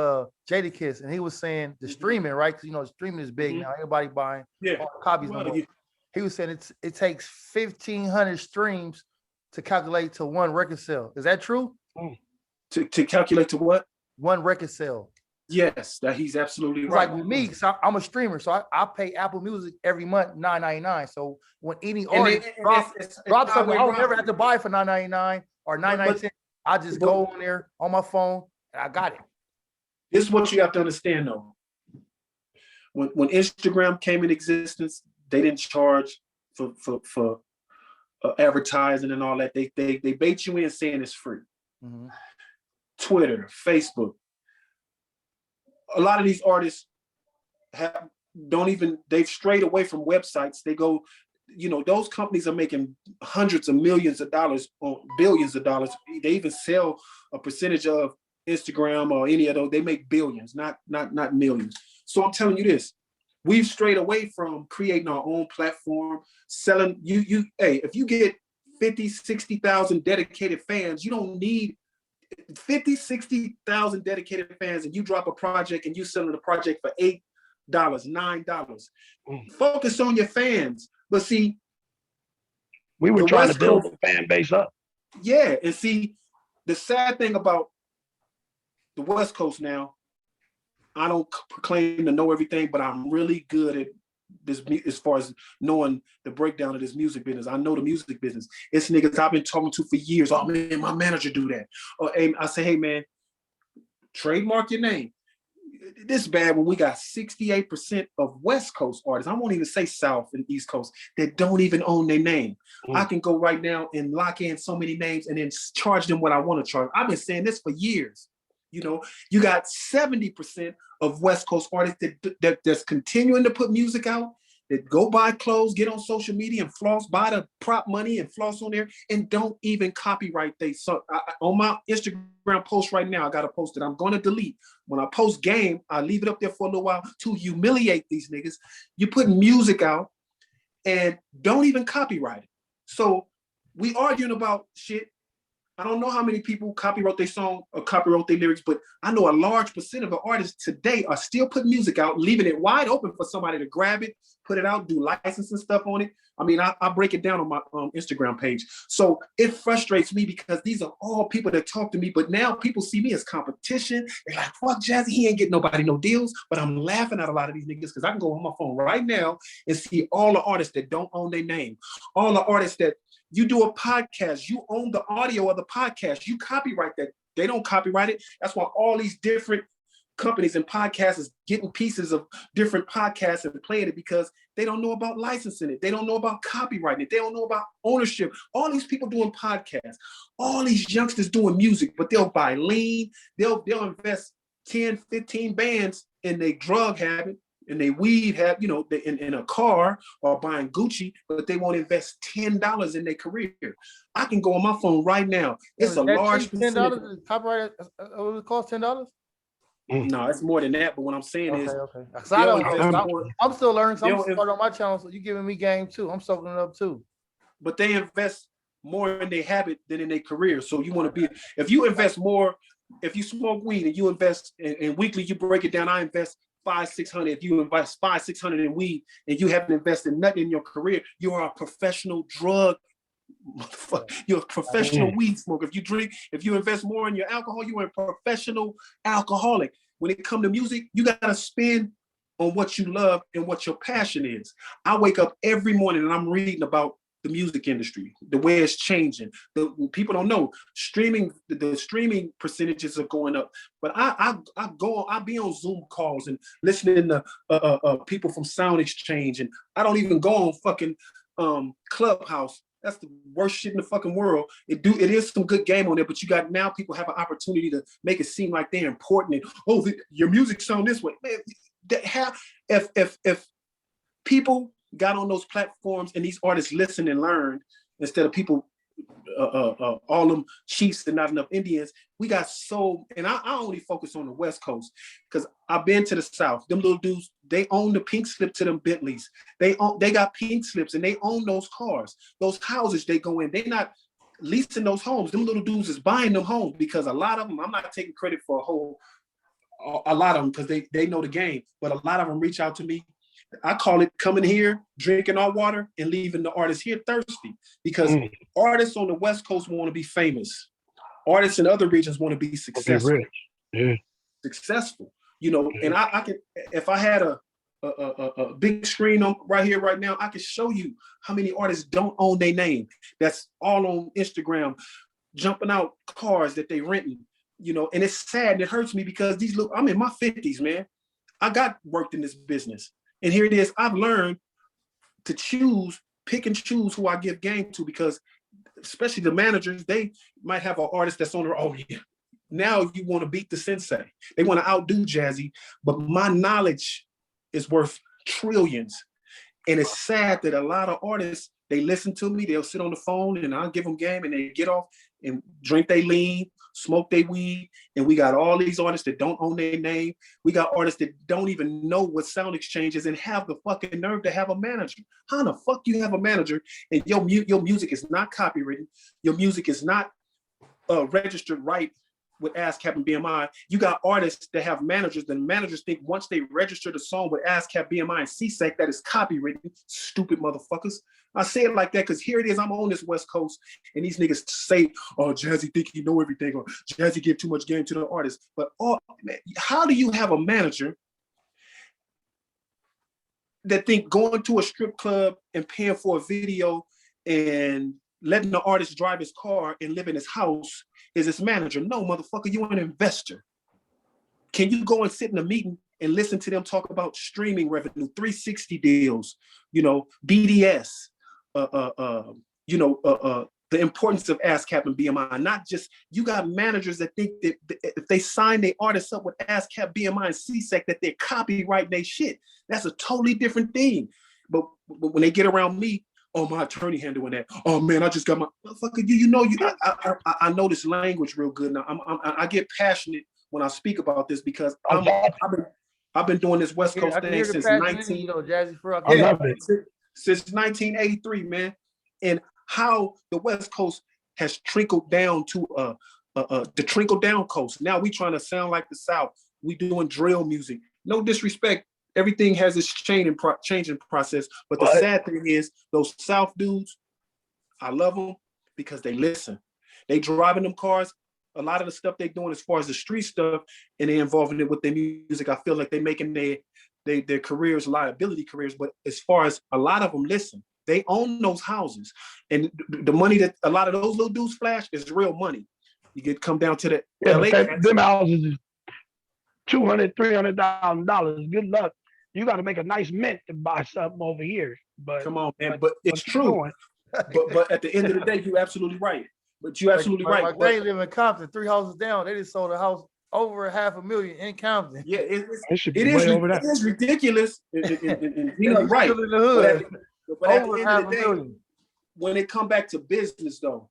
Speaker 2: Jadakiss, and he was saying the streaming, right? Because streaming is big now. Everybody buying all the copies. He was saying it takes 1,500 streams to calculate to one record sale. Is that true?
Speaker 3: To calculate to what?
Speaker 2: One record sale.
Speaker 3: Yes, that he's absolutely
Speaker 2: It's
Speaker 3: right.
Speaker 2: like with me, so I'm a streamer, so I pay Apple Music every month $9.99. So when any
Speaker 3: And
Speaker 2: artist
Speaker 3: it's
Speaker 2: drop something, I
Speaker 3: highway
Speaker 2: don't ever have
Speaker 3: robbery.
Speaker 2: to buy it for $9.99 or
Speaker 3: But-
Speaker 2: 99 cents. I just
Speaker 3: but-
Speaker 2: go on there on my phone and I got it.
Speaker 3: This is what you have to understand, though. When Instagram came in existence, they didn't charge for advertising and all that. They bait you in saying it's free.
Speaker 2: Mhm.
Speaker 3: Twitter, Facebook. A lot of these artists they've strayed away from websites. They go, those companies are making hundreds of millions of dollars or billions of dollars. They even sell a percentage of Instagram or any of those. They make billions, not millions. So I'm telling you this, we've strayed away from creating our own platform, selling hey, if you get 50, 60,000 dedicated fans, you don't need 50, 60,000 dedicated fans, and you drop a project and you selling the project for $8, $9. Focus on your fans. But see,
Speaker 1: we were
Speaker 3: the
Speaker 1: trying
Speaker 3: West
Speaker 1: to build
Speaker 3: Coast-
Speaker 1: the fan base up.
Speaker 3: yeah, and see, the sad thing about the West Coast now, I don't proclaim to know everything, but I'm really good at this as far as knowing the breakdown of this music business. I know the music business. It's niggas I've been talking to for years. Oh man, my manager do that. Or hey, I say, hey man, trademark your name. This bad when we got 68% of West Coast artists, I won't even say South and East Coast, that don't even own their name. I can go right now and lock in so many names and then charge them what I want to charge. I've been saying this for years. You got 70% of West Coast artists that's continuing to put music out, that go buy clothes, get on social media and floss, buy the prop money and floss on there, and don't even copyright they. So on my Instagram post right now, I got a post that I'm going to delete. When I post game, I leave it up there for a little while to humiliate these niggas. You put music out and don't even copyright it. So we arguing about shit. I don't know how many people copyright their song or copyright their lyrics, but I know a large percent of the artists today are still putting music out, leaving it wide open for somebody to grab it, put it out, do licensing stuff on it. I mean, I break it down on my Instagram page. So it frustrates me because these are all people that talk to me, but now people see me as competition. They're like, fuck Jazzy, he ain't getting nobody no deals. But I'm laughing at a lot of these niggas because I can go on my phone right now and see all the artists that don't own their name, all the artists that you do a podcast, you own the audio of the podcast, you copyright that. They don't copyright it. That's why all these different companies and podcasts is getting pieces of different podcasts and playing it because they don't know about licensing it. They don't know about copyrighting it. They don't know about ownership. All these people doing podcasts, all these youngsters doing music, but they'll buy lean, they'll invest 10, 15 bands in their drug habit, and they weed have, in a car or buying Gucci, but they won't invest $10 in their career. I can go on my phone right now. It's a large
Speaker 2: $10 copyright. What it cost? $10?
Speaker 3: No, it's more than that. But what I'm saying is,
Speaker 2: okay. I'm still learning. So I'm starting on my channel. So you're giving me game too. I'm soaking it up too.
Speaker 3: But they invest more in their habit than in their career. So you want to be, if you invest more, if you smoke weed and you invest and weekly, you break it down. I invest $500-600. If you invest $500-600 in weed and you haven't invested nothing in your career, you are a professional drug. You're a professional weed smoker. If you invest more in your alcohol, you are a professional alcoholic. When it comes to music, you gotta spend on what you love and what your passion is. I wake up every morning and I'm reading about the music industry, the way it's changing. People don't know the streaming percentages are going up. But I be on Zoom calls and listening to people from Sound Exchange, and I don't even go on fucking Clubhouse. That's the worst shit in the fucking world. It is some good game on there, but you got now people have an opportunity to make it seem like they're important. And your music sound this way, man. If people got on those platforms and these artists listened and learned instead of people all them chiefs and not enough Indians, we got and I only focus on the West Coast because I've been to the South. Them little dudes, they own the pink slip to them Bentleys. They got pink slips and they own those cars, those houses they go in. They not leasing those homes. Them little dudes is buying them homes because a lot of them, I'm not taking credit for a lot of them because they know the game, but a lot of them reach out to me. I call it coming here, drinking our water, and leaving the artists here thirsty because artists on the West Coast want to be famous. Artists in other regions want to be successful.
Speaker 1: Yeah.
Speaker 3: Successful. you know, and I could, if I had a big screen on right here, right now, I could show you how many artists don't own their name. That's all on Instagram, jumping out cars that they renting, you know, and it's sad and it hurts me because I'm in my 50s, man. I got worked in this business. And here it is. I've learned to pick and choose who I give game to, because especially the managers, they might have an artist that's on their, oh yeah, now you want to beat the sensei. They want to outdo Jazzy, but my knowledge is worth trillions. And it's sad that a lot of artists, they listen to me, they'll sit on the phone and I'll give them game and they get off and drink they lean, smoke they weed. And we got all these artists that don't own their name. We got artists that don't even know what Sound Exchange is and have the fucking nerve to have a manager. How the fuck you have a manager and your music is not copywritten? Your music is not registered right with ASCAP and BMI. You got artists that have managers, and managers think once they register the song with ASCAP, BMI, and CSEC, that is copywritten. Stupid motherfuckers. I say it like that because here it is, I'm on this West Coast, and these niggas say, oh, Jazzy think he know everything, or Jazzy give too much game to the artist. But man, how do you have a manager that think going to a strip club and paying for a video and letting the artist drive his car and live in his house is his manager? No, motherfucker, you an investor. Can you go and sit in a meeting and listen to them talk about streaming revenue, 360 deals, you know, BDS, the importance of ASCAP and BMI? Not just, you got managers that think that if they sign their artists up with ASCAP, BMI, and CSEC, that they're copyrighting their shit. That's a totally different thing. But when they get around me, oh, my attorney handling that. Oh man, I just got my motherfucker. I know this language real good now. I get passionate when I speak about this because I've been doing this West Coast thing since 1983, man. And how the West Coast has trickled down to the trickle down coast. Now we trying to sound like the South. We doing drill music. No disrespect. Everything has its changing process. But the sad thing is, those South dudes, I love them because they listen. They driving them cars. A lot of the stuff they doing as far as the street stuff, and they involving it with their music, I feel like they making their careers liability careers. But as far as a lot of them listen, they own those houses. And the money that a lot of those little dudes flash is real money. You get come down to the LA.
Speaker 1: Them houses is $200,000, $300,000. Good luck. You got to make a nice mint to buy something over here. But
Speaker 3: come on, man. But it's true. But at the end of the day, you're absolutely right. But you're absolutely right.
Speaker 2: They live in Compton, 3 houses down. They just sold a house over $500,000 in Compton.
Speaker 3: Yeah, it is ridiculous. You're right.
Speaker 2: In the hood.
Speaker 3: But at the end of the day, when it come back to business, though,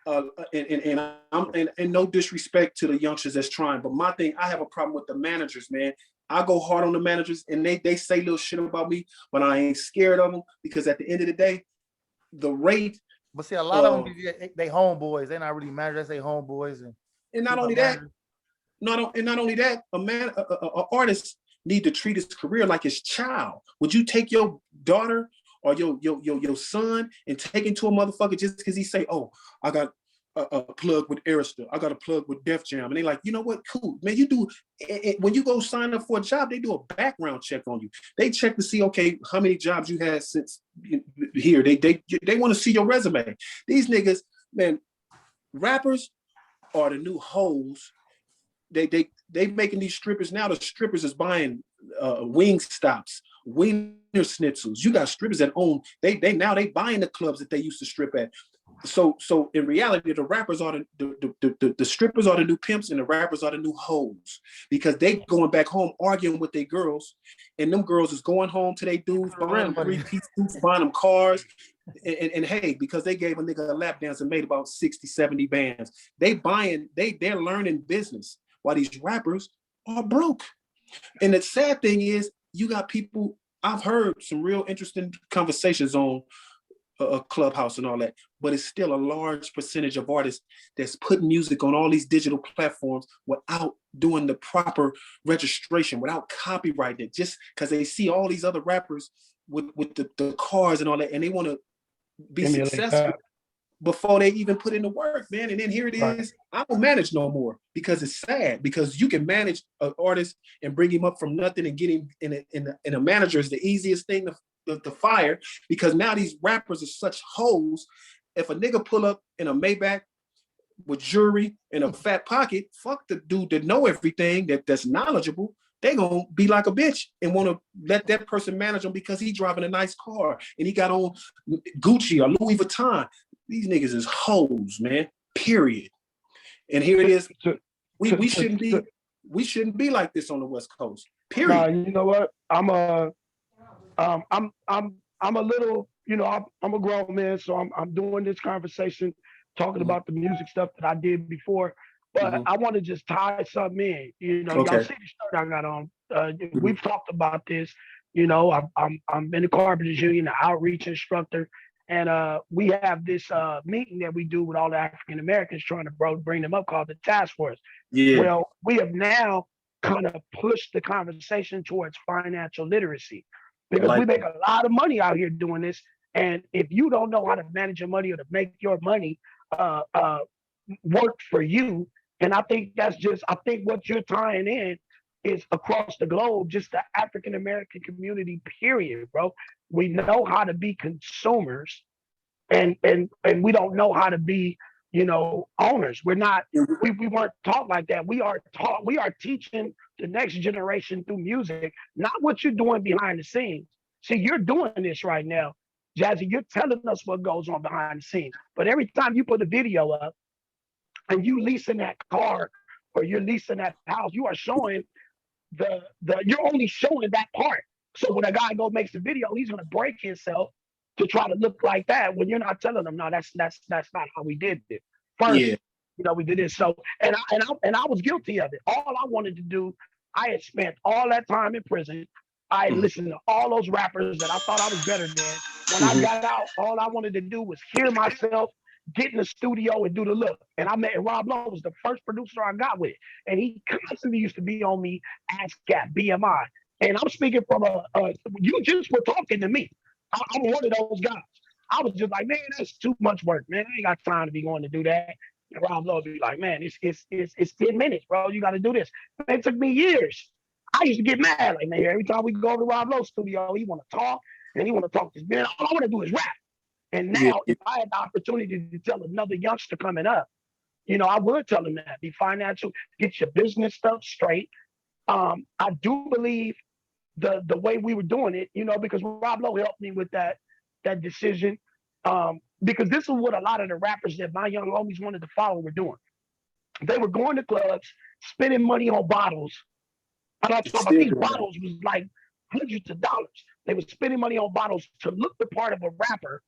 Speaker 3: and no disrespect to the youngsters that's trying, but my thing, I have a problem with the managers, man. I go hard on the managers, and they say little shit about me, but I ain't scared of them because at the end of the day, the rate.
Speaker 2: But see, a lot of them, they homeboys. They're not really managers. They homeboys,
Speaker 3: and not only that, a artist need to treat his career like his child. Would you take your daughter or your son and take him to a motherfucker just because he say, oh, I got a plug with Arista, I got a plug with Def Jam, and they like, you know what, cool, man. You do when you go sign up for a job, they do a background check on you. They check to see, okay, how many jobs you had since here. They want to see your resume. These niggas, man, rappers are the new hoes. They making these strippers now. The strippers is buying wing stops, wiener schnitzels. You got strippers that own. They buying the clubs that they used to strip at. So in reality, the rappers are the strippers are the new pimps, and the rappers are the new hoes, because they going back home arguing with their girls, and them girls is going home to their dudes, buying them 3-piece suits, buying them cars, and hey, because they gave a nigga a lap dance and made about 60, 70 bands. They're learning business while these rappers are broke. And the sad thing is, you got people, I've heard some real interesting conversations on a Clubhouse and all that, but it's still a large percentage of artists that's putting music on all these digital platforms without doing the proper registration, without copyrighting it, just because they see all these other rappers with the cars and all that, and they want to be successful. before they even put in the work, man. And then here it is.
Speaker 1: Right.
Speaker 3: I don't manage no more because it's sad. Because you can manage an artist and bring him up from nothing and get him in a manager is the easiest thing to fire. Because now these rappers are such hoes. If a nigga pull up in a Maybach with jewelry and a fat pocket, fuck the dude that know everything, that's knowledgeable. They gonna be like a bitch and want to let that person manage them because he driving a nice car and he got on Gucci or Louis Vuitton. These niggas is hoes, man. Period. And here it is. We shouldn't be like this on the West Coast. Period.
Speaker 1: Nah, you know what? I'm a little, you know, I'm a grown man, so I'm doing this conversation, talking about the music stuff that I did before. But I want to just tie something in. You know, y'all see the shirt I got on. We've talked about this. You know, I'm in the Carpenters Union, an outreach instructor, and we have this meeting that we do with all the African Americans, trying to bring them up, called the task force.
Speaker 3: Yeah.
Speaker 1: Well, we have now kind of pushed the conversation towards financial literacy, because we make a lot of money out here doing this. And if you don't know how to manage your money or to make your money work for you, and I think what you're tying in is across the globe, just the African American community, period, bro. We know how to be consumers, and we don't know how to be, you know, owners. We weren't taught like that. We are teaching the next generation through music, not what you're doing behind the scenes. See, you're doing this right now, Jazzy. You're telling us what goes on behind the scenes. But every time you put a video up and you leasing that car or you're leasing that house, you are showing you're only showing that part. So when a guy makes a video, he's gonna break himself to try to look like that, when you're not telling them, no, that's not how we did it. First, you know, we did it. So and I was guilty of it. All I wanted to do, I had spent all that time in prison. I had listened to all those rappers that I thought I was better than. When I got out, all I wanted to do was hear myself, get in the studio and do the look. And I met Rob Lowe, was the first producer I got with. And he constantly used to be on me, ASCAP, BMI. And I'm speaking from you just were talking to me. I'm one of those guys. I was just like, man, that's too much work, man. I ain't got time to be going to do that. And Rob Lowe be like, man, it's 10 minutes, bro. You got to do this. Man, it took me years. I used to get mad. Like, man, every time we go to Rob Lowe's studio, he want to talk, and he want to talk to this man. All I want to do is rap. And now, if I had the opportunity to tell another youngster coming up, you know, I would tell him that. Be financial, get your business stuff straight. I do believe the way we were doing it, you know, because Rob Lowe helped me with that decision. Because this is what a lot of the rappers that my young homies wanted to follow were doing. They were going to clubs, spending money on bottles. And I thought these bottles was like hundreds of dollars. They were spending money on bottles to look the part of a rapper.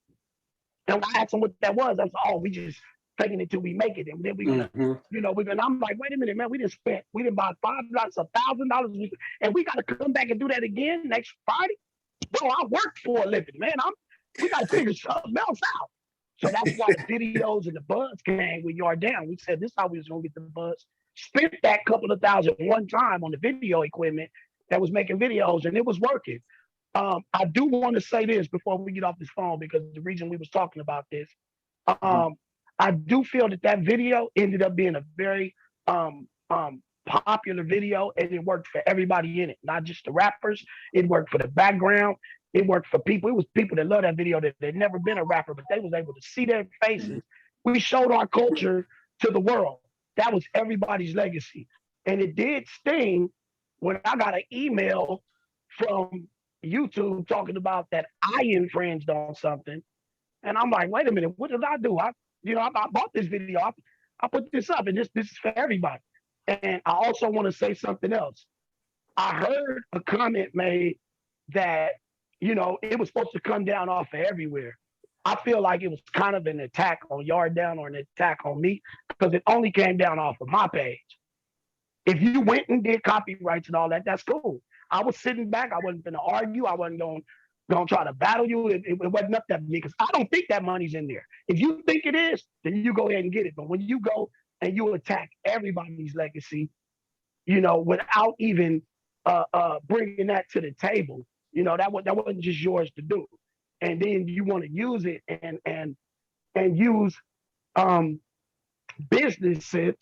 Speaker 1: And when I asked them what that was, I was like, oh, we just taking it till we make it. And then we're gonna, you know, I'm like, wait a minute, man, we didn't buy $5, $1,000, and we gotta come back and do that again next Friday. Bro, I work for a living, man. We gotta figure something else out. So that's why the videos and the buzz came with Yard Down. We said this is how we was gonna get the buzz. Spent that couple of thousand one time on the video equipment that was making videos, and it was working. I do want to say this before we get off this phone, because the reason we was talking about this, I do feel that video ended up being a very popular video, and it worked for everybody in it, not just the rappers. It worked for the background. It worked for people. It was people that love that video that they'd never been a rapper, but they was able to see their faces. We showed our culture to the world. That was everybody's legacy. And it did sting when I got an email from YouTube talking about that I infringed on something. And I'm like, wait a minute, what did I do? I bought this video. I put this up, and this is for everybody. And I also want to say something else. I heard a comment made that, you know, it was supposed to come down off of everywhere. I feel like it was kind of an attack on Yard Down or an attack on me, because it only came down off of my page. If you went and did copyrights and all that, that's cool. I was sitting back. I wasn't going to argue. I wasn't going to try to battle you. It wasn't up to me, because I don't think that money's in there. If you think it is, then you go ahead and get it. But when you go and you attack everybody's legacy, you know, without even bringing that to the table, you know, that wasn't just yours to do. And then you want to use it and and use business sense,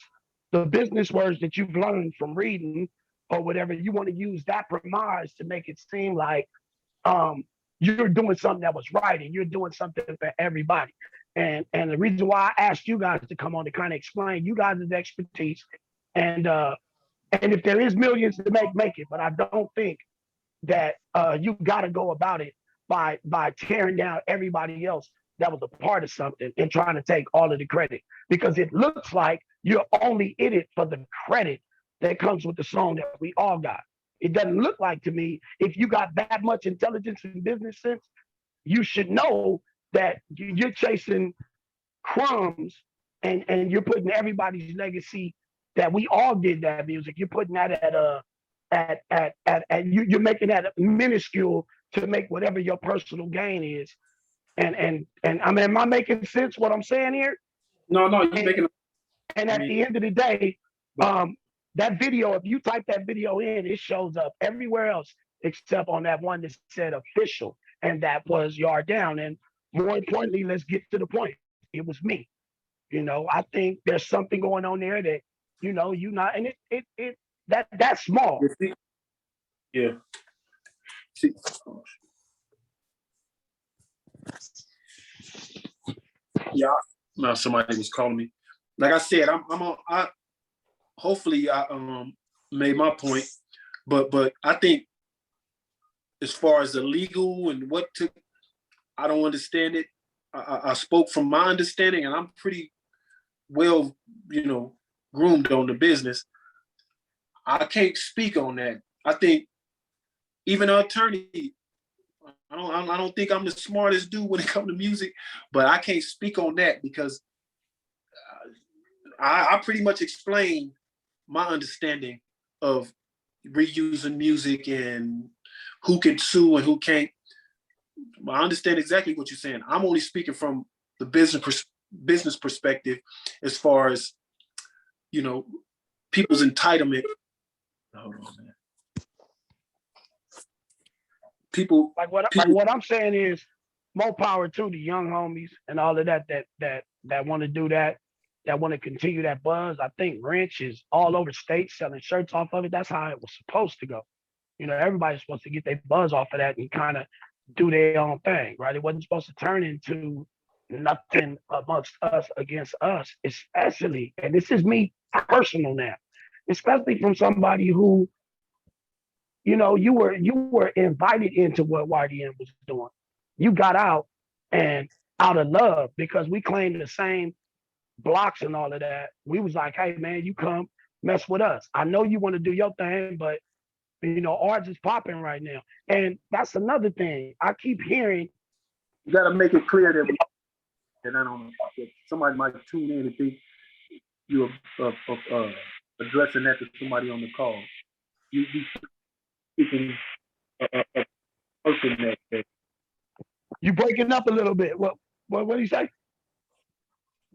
Speaker 1: the business words that you've learned from reading or whatever. You want to use that premise to make it seem like um, you're doing something that was right and you're doing something for everybody. And the reason why I asked you guys to come on to kind of explain you guys' expertise and and if there is millions to make it, but I don't think that you got to go about it by tearing down everybody else that was a part of something and trying to take all of the credit, because it looks like you're only in it for the credit that comes with the song that we all got. It doesn't look like to me, if you got that much intelligence and business sense, you should know that you're chasing crumbs and you're putting everybody's legacy that we all did that music. You're putting that at you're making that minuscule to make whatever your personal gain is. And I mean, am I making sense what I'm saying here?
Speaker 3: No, you're making.
Speaker 1: And at the end of the day, that video, if you type that video in, it shows up everywhere else except on that one that said official, and that was Yard Down. And more importantly, let's get to the point. It was me. I think there's something going on there that, you not, and that's small.
Speaker 3: Yeah. See. Yeah. Now somebody was calling me. Like I said, I'm on. Hopefully I made my point, but I think as far as the legal and what took, I don't understand it. I spoke from my understanding, and I'm pretty well, groomed on the business. I can't speak on that. I think even an attorney, I don't think I'm the smartest dude when it comes to music, but I can't speak on that because I pretty much explained my understanding of reusing music and who can sue and who can't. I understand exactly what you're saying. I'm only speaking from the business perspective as far as, people's entitlement. Hold on, man. People
Speaker 1: like what I'm saying is more power to the young homies and all of that want to do that want to continue that buzz. I think Wrench is all over states selling shirts off of it. That's how it was supposed to go. Everybody's supposed to get their buzz off of that and kind of do their own thing, right? It wasn't supposed to turn into nothing amongst us against us, especially, and this is me personal now, especially from somebody who, you were invited into what YDM was doing. You got out and out of love because we claimed the same blocks and all of that. We was like, hey man, you come mess with us. I know you want to do your thing, but ours is popping right now. And that's another thing. I keep hearing.
Speaker 3: You got to make it clear that and I don't know, somebody might tune in and think you're addressing that to somebody on the call. You speaking a person that.
Speaker 1: You breaking up a little bit. What do you say?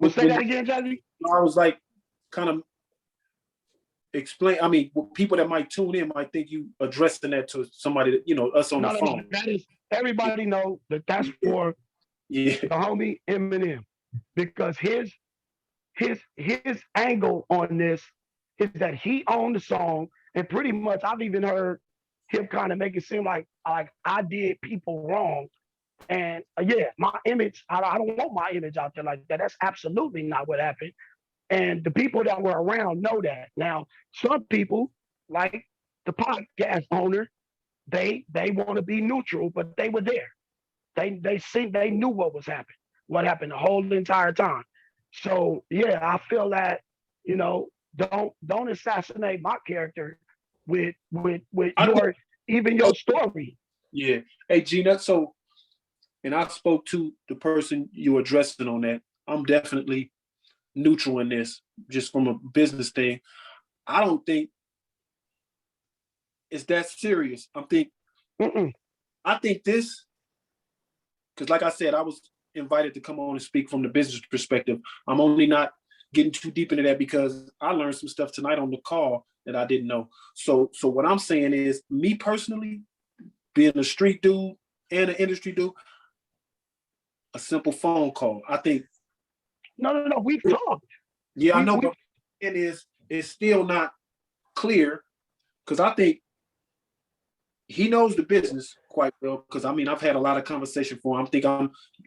Speaker 1: Say that again, Jazzy?
Speaker 3: I was like, kind of explain. I mean, people that might tune in might think you addressing that to somebody that us on the phone.
Speaker 1: No, that is, everybody know that's for the homie Eminem, because his angle on this is that he owned the song, and pretty much I've even heard him kind of make it seem like I did people wrong. And my image, I don't want my image out there like that. That's absolutely not what happened. And the people that were around know that. Now, some people, like the podcast owner, they want to be neutral, but they were there. They knew what happened the whole entire time. So I feel that, don't assassinate my character with your story.
Speaker 3: Yeah. Hey, G-Nutt, so, and I spoke to the person you were addressing on that. I'm definitely neutral in this, just from a business thing. I don't think it's that serious. I think this, because like I said, I was invited to come on and speak from the business perspective. I'm only not getting too deep into that because I learned some stuff tonight on the call that I didn't know. So what I'm saying is, me personally, being a street dude and an industry dude, a simple phone call. I think
Speaker 1: No. We've talked.
Speaker 3: Yeah, I know,
Speaker 1: we-
Speaker 3: but it's still not clear because I think he knows the business quite well. Because I mean, I've had a lot of conversation for him.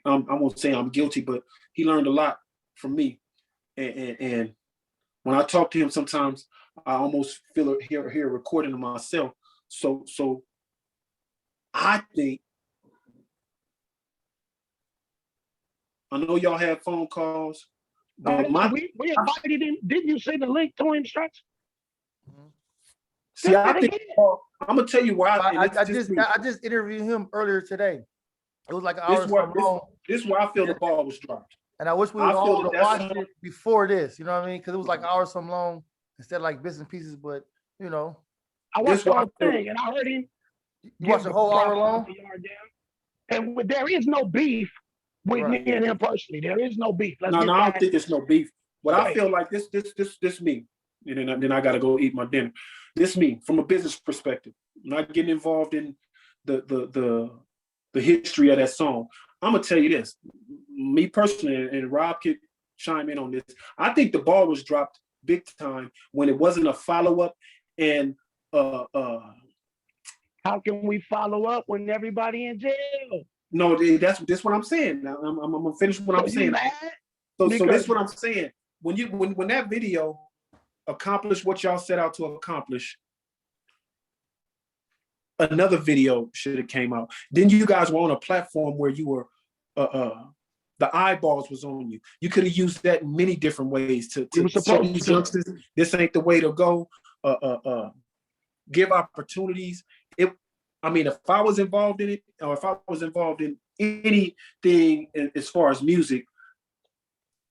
Speaker 3: I won't say I'm guilty, but he learned a lot from me. And when I talk to him, sometimes I almost feel hear a recording of myself. So I think, I know y'all have phone calls, but
Speaker 1: we invited him. Didn't you see the link to him, Stretch?
Speaker 3: See, I think I'm gonna tell you why.
Speaker 2: I just interviewed him earlier today. It was like an hour long.
Speaker 3: This is where I feel the ball was dropped.
Speaker 2: And I wish we would all watch it before this. You know what I mean? Because it was like an hour some long instead of like bits and pieces. But you know,
Speaker 1: I watched the whole thing, and I heard him.
Speaker 2: You watched the whole hour long.
Speaker 1: And there is no beef with me and him personally. There is no beef.
Speaker 3: No, I don't think there's no beef. But I feel like this me. And then I got to go eat my dinner. This me from a business perspective. I'm not getting involved in the history of that song. I'm gonna tell you this. Me personally, and Rob could chime in on this. I think the ball was dropped big time when it wasn't a follow-up. And how
Speaker 1: can we follow up when everybody in jail?
Speaker 3: No, that's what I'm saying. Now, I'm gonna finish what I'm saying. So this is what I'm saying. When that video accomplished what y'all set out to accomplish, another video should have came out. Then you guys were on a platform where you were the eyeballs was on you. You could have used that in many different ways to show these youngsters this ain't the way to go. Give opportunities. I mean, if I was involved in it, or if I was involved in anything as far as music,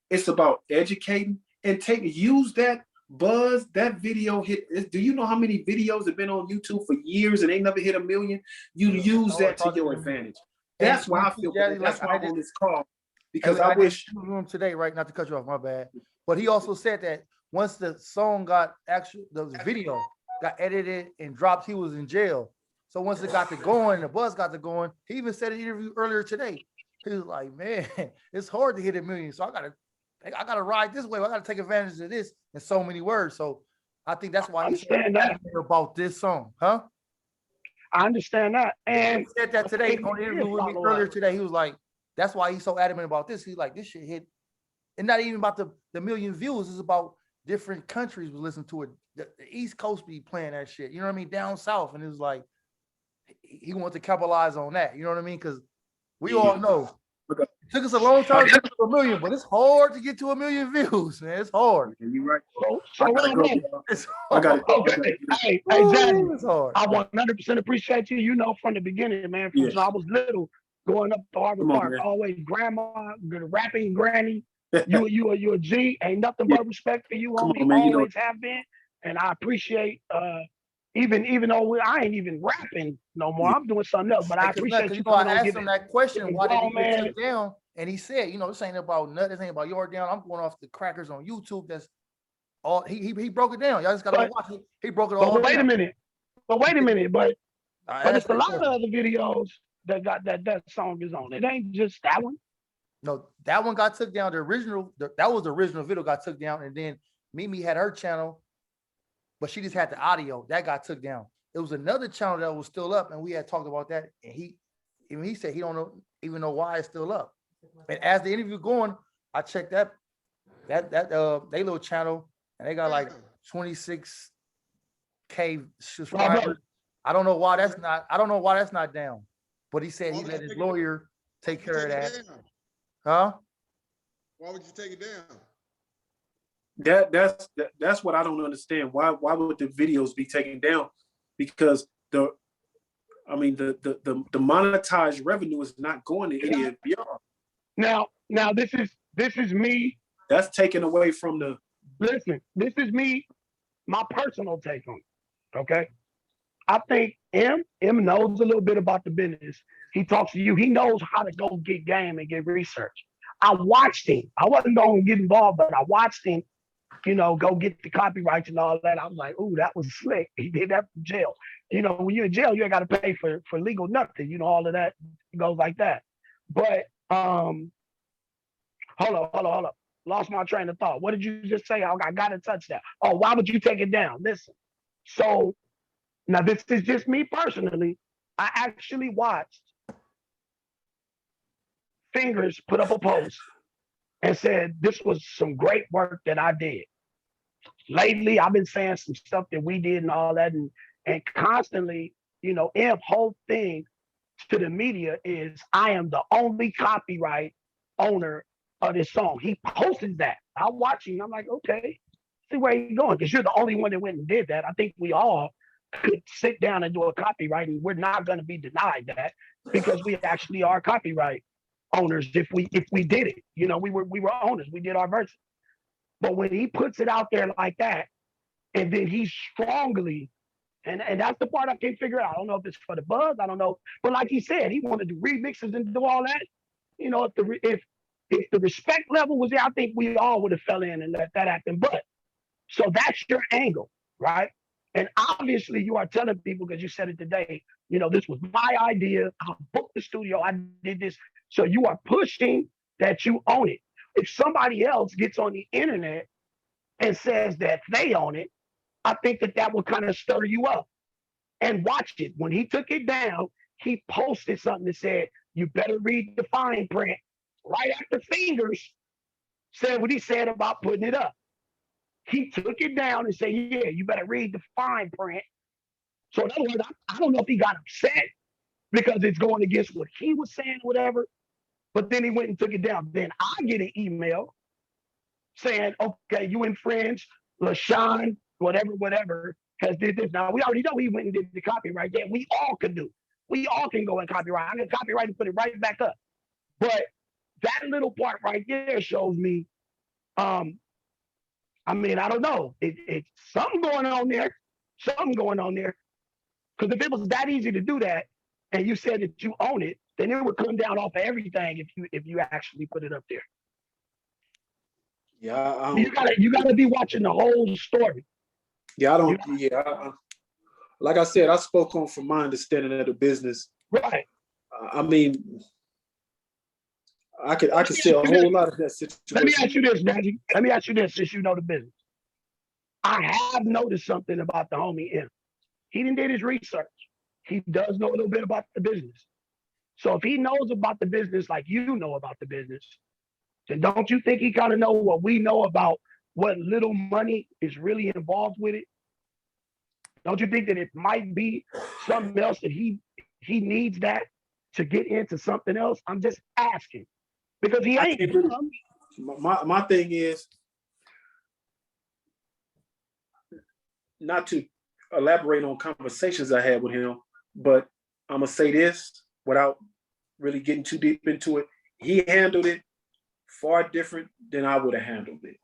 Speaker 3: it's about educating and use that buzz. That video hit. Do you know how many videos have been on YouTube for years and they never hit 1 million? You use that to your advantage. That's why I feel bad. That's why I'm on this call, because I wish
Speaker 2: room today, right? Not to cut you off, my bad. But he also said that once the song the video got edited and dropped, he was in jail. So once it got to going, the buzz got to going. He even said in an interview earlier today. He was like, "Man, it's hard to hit 1 million. So I gotta ride this way. I gotta take advantage of this in so many words." So I think that's why he said that about this song, huh?
Speaker 1: I understand that. And
Speaker 2: he said that today on the interview with me earlier today. He was like, that's why he's so adamant about this. He's like, this shit hit. And not even about the 1 million views. It's about different countries will listen to it. The East Coast be playing that shit. You know what I mean? Down south. And it was like, he wanted to capitalize on that. You know what I mean? Because we all know it took us a long time to get to 1 million, but it's hard to get to 1 million views, man. It's hard.
Speaker 3: You're right.
Speaker 1: So I got to go. Okay. Hey, Jazzy,
Speaker 2: it's hard.
Speaker 1: I 100% appreciate you. You know, from the beginning, man. From when I was little, going up to Harvard Park, always grandma, rapping granny. You a G. Ain't nothing but respect for you, homie. Always have been. And I appreciate even though I ain't even rapping no more, I'm doing something else. But I appreciate you.
Speaker 2: I asked him that question, why did he get took down? And he said, this ain't about Nutt, this ain't about Yo Down. I'm going off the crackers on YouTube. That's all he broke it down. Y'all just gotta watch it. He broke it all down.
Speaker 1: But wait a minute. But it's a lot of other videos that got that song is on. It ain't just that one.
Speaker 2: No, that one got took down. That was the original video got took down, and then Mimi had her channel, but she just had the audio that got took down. It was another channel that was still up, and we had talked about that. And he said he don't even know why it's still up. And as the interview going, I checked that they little channel, and they got like 26K subscribers. I don't know why that's not down. But he said he let his lawyer take care of that. Huh?
Speaker 4: Why would you take it down?
Speaker 3: That's what I don't understand. Why would the videos be taken down? Because the monetized revenue is not going to any of y'all.
Speaker 1: Now this is me.
Speaker 3: That's taken away from the.
Speaker 1: Listen, this is me, my personal take on it. Okay, I think M knows a little bit about the business. He talks to you. He knows how to go get game and get research. I watched him. I wasn't going to get involved, but I watched him. Go get the copyrights and all that. I was like, ooh, that was slick. He did that from jail. When you're in jail, you ain't got to pay for legal nothing. All of that goes like that. But hold up. Lost my train of thought. What did you just say? I got to touch that. Oh, why would you take it down? Listen. So now this is just me personally. I actually watched Fingers put up a post and said this was some great work that I did. Lately, I've been saying some stuff that we did and all that, and constantly, Imp whole thing to the media is I am the only copyright owner of this song. He posted that. I'm watching. I'm like, okay, see where he's going because you're the only one that went and did that. I think we all could sit down and do a copyright, and we're not going to be denied that because we actually are copyright owners. If we did it, we were owners. We did our version. But when he puts it out there like that, and then he strongly, and that's the part I can't figure out. I don't know if it's for the buzz. I don't know. But like he said, he wanted to do remixes and do all that. If the respect level was there, I think we all would have fell in and let that happen. But so that's your angle, right? And obviously you are telling people because you said it today, this was my idea. I booked the studio. I did this. So you are pushing that you own it. If somebody else gets on the internet and says that they own it, I think that will kind of stir you up. And watch it. When he took it down, he posted something that said, you better read the fine print. Right after Fingers said what he said about putting it up. He took it down and said, yeah, you better read the fine print. So in other words, I don't know if he got upset because it's going against what he was saying, whatever. But then he went and took it down. Then I get an email saying, okay, you infringed, LaShawn, whatever, has did this. Now, we already know he went and did the copyright that we all can do. We all can go and copyright. I can copyright and put it right back up. But that little part right there shows me, I don't know. It's something going on there. Something going on there. Because if it was that easy to do that, and you said that you own it, then it would come down off of everything if you actually put it up there.
Speaker 3: Yeah,
Speaker 1: you gotta be watching the whole story.
Speaker 3: Yeah, I don't. Yeah, like I said, I spoke on from my understanding of the business.
Speaker 1: Right.
Speaker 3: I mean, I could see a whole lot of that situation.
Speaker 1: Let me ask you this, Jazzy. Let me ask you this, since you know the business. I have noticed something about the homie M. He did his research. He does know a little bit about the business. So if he knows about the business like you know about the business, then don't you think he kind of know what we know about what little money is really involved with it? Don't you think that it might be something else that he needs that to get into something else? I'm just asking because he ain't.
Speaker 3: My thing is not to elaborate on conversations I had with him, but I'm gonna say this without really getting too deep into it. He handled it far different than I would have handled it.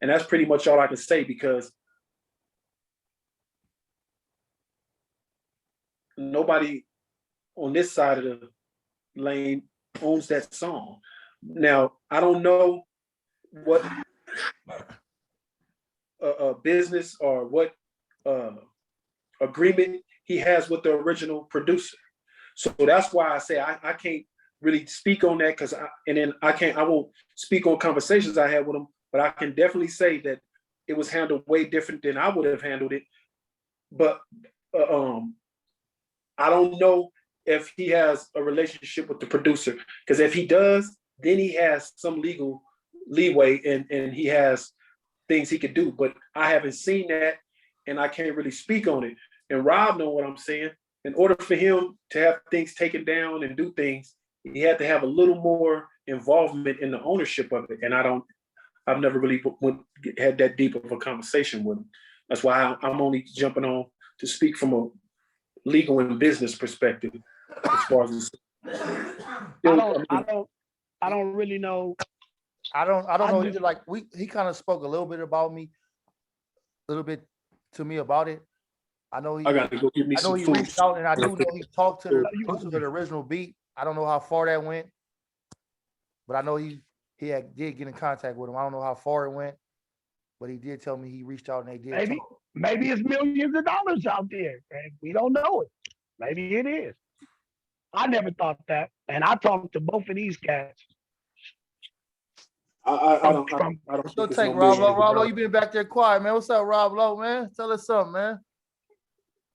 Speaker 3: And that's pretty much all I can say because nobody on this side of the lane owns that song. Now, I don't know what business or what agreement he has with the original producer. So that's why I say I can't really speak on that because I won't speak on conversations I had with him, but I can definitely say that it was handled way different than I would have handled it. But I don't know if he has a relationship with the producer because if he does, then he has some legal leeway and he has things he could do. But I haven't seen that and I can't really speak on it. And Rob know what I'm saying. In order for him to have things taken down and do things, he had to have a little more involvement in the ownership of it. And I've never really had that deep of a conversation with him. That's why I'm only jumping on to speak from a legal and business perspective as far as
Speaker 1: I don't really know.
Speaker 2: I don't know either. Like he kind of spoke a little bit about me, a little bit to me about it. I know he reached out and I do know he talked to the producer of the original beat. I don't know how far that went, but I know he did get in contact with him. I don't know how far it went, but he did tell me he reached out and they did.
Speaker 1: Maybe it's millions of dollars out there. And we don't know it. Maybe it is. I never thought that. And I talked to both of these cats.
Speaker 3: I don't
Speaker 2: What's your
Speaker 3: think it's
Speaker 2: take,
Speaker 3: no
Speaker 2: Rob
Speaker 3: million.
Speaker 2: Lowe? Rob Lowe, you been back there quiet, man. What's up, Rob Lowe, man? Tell us something, man.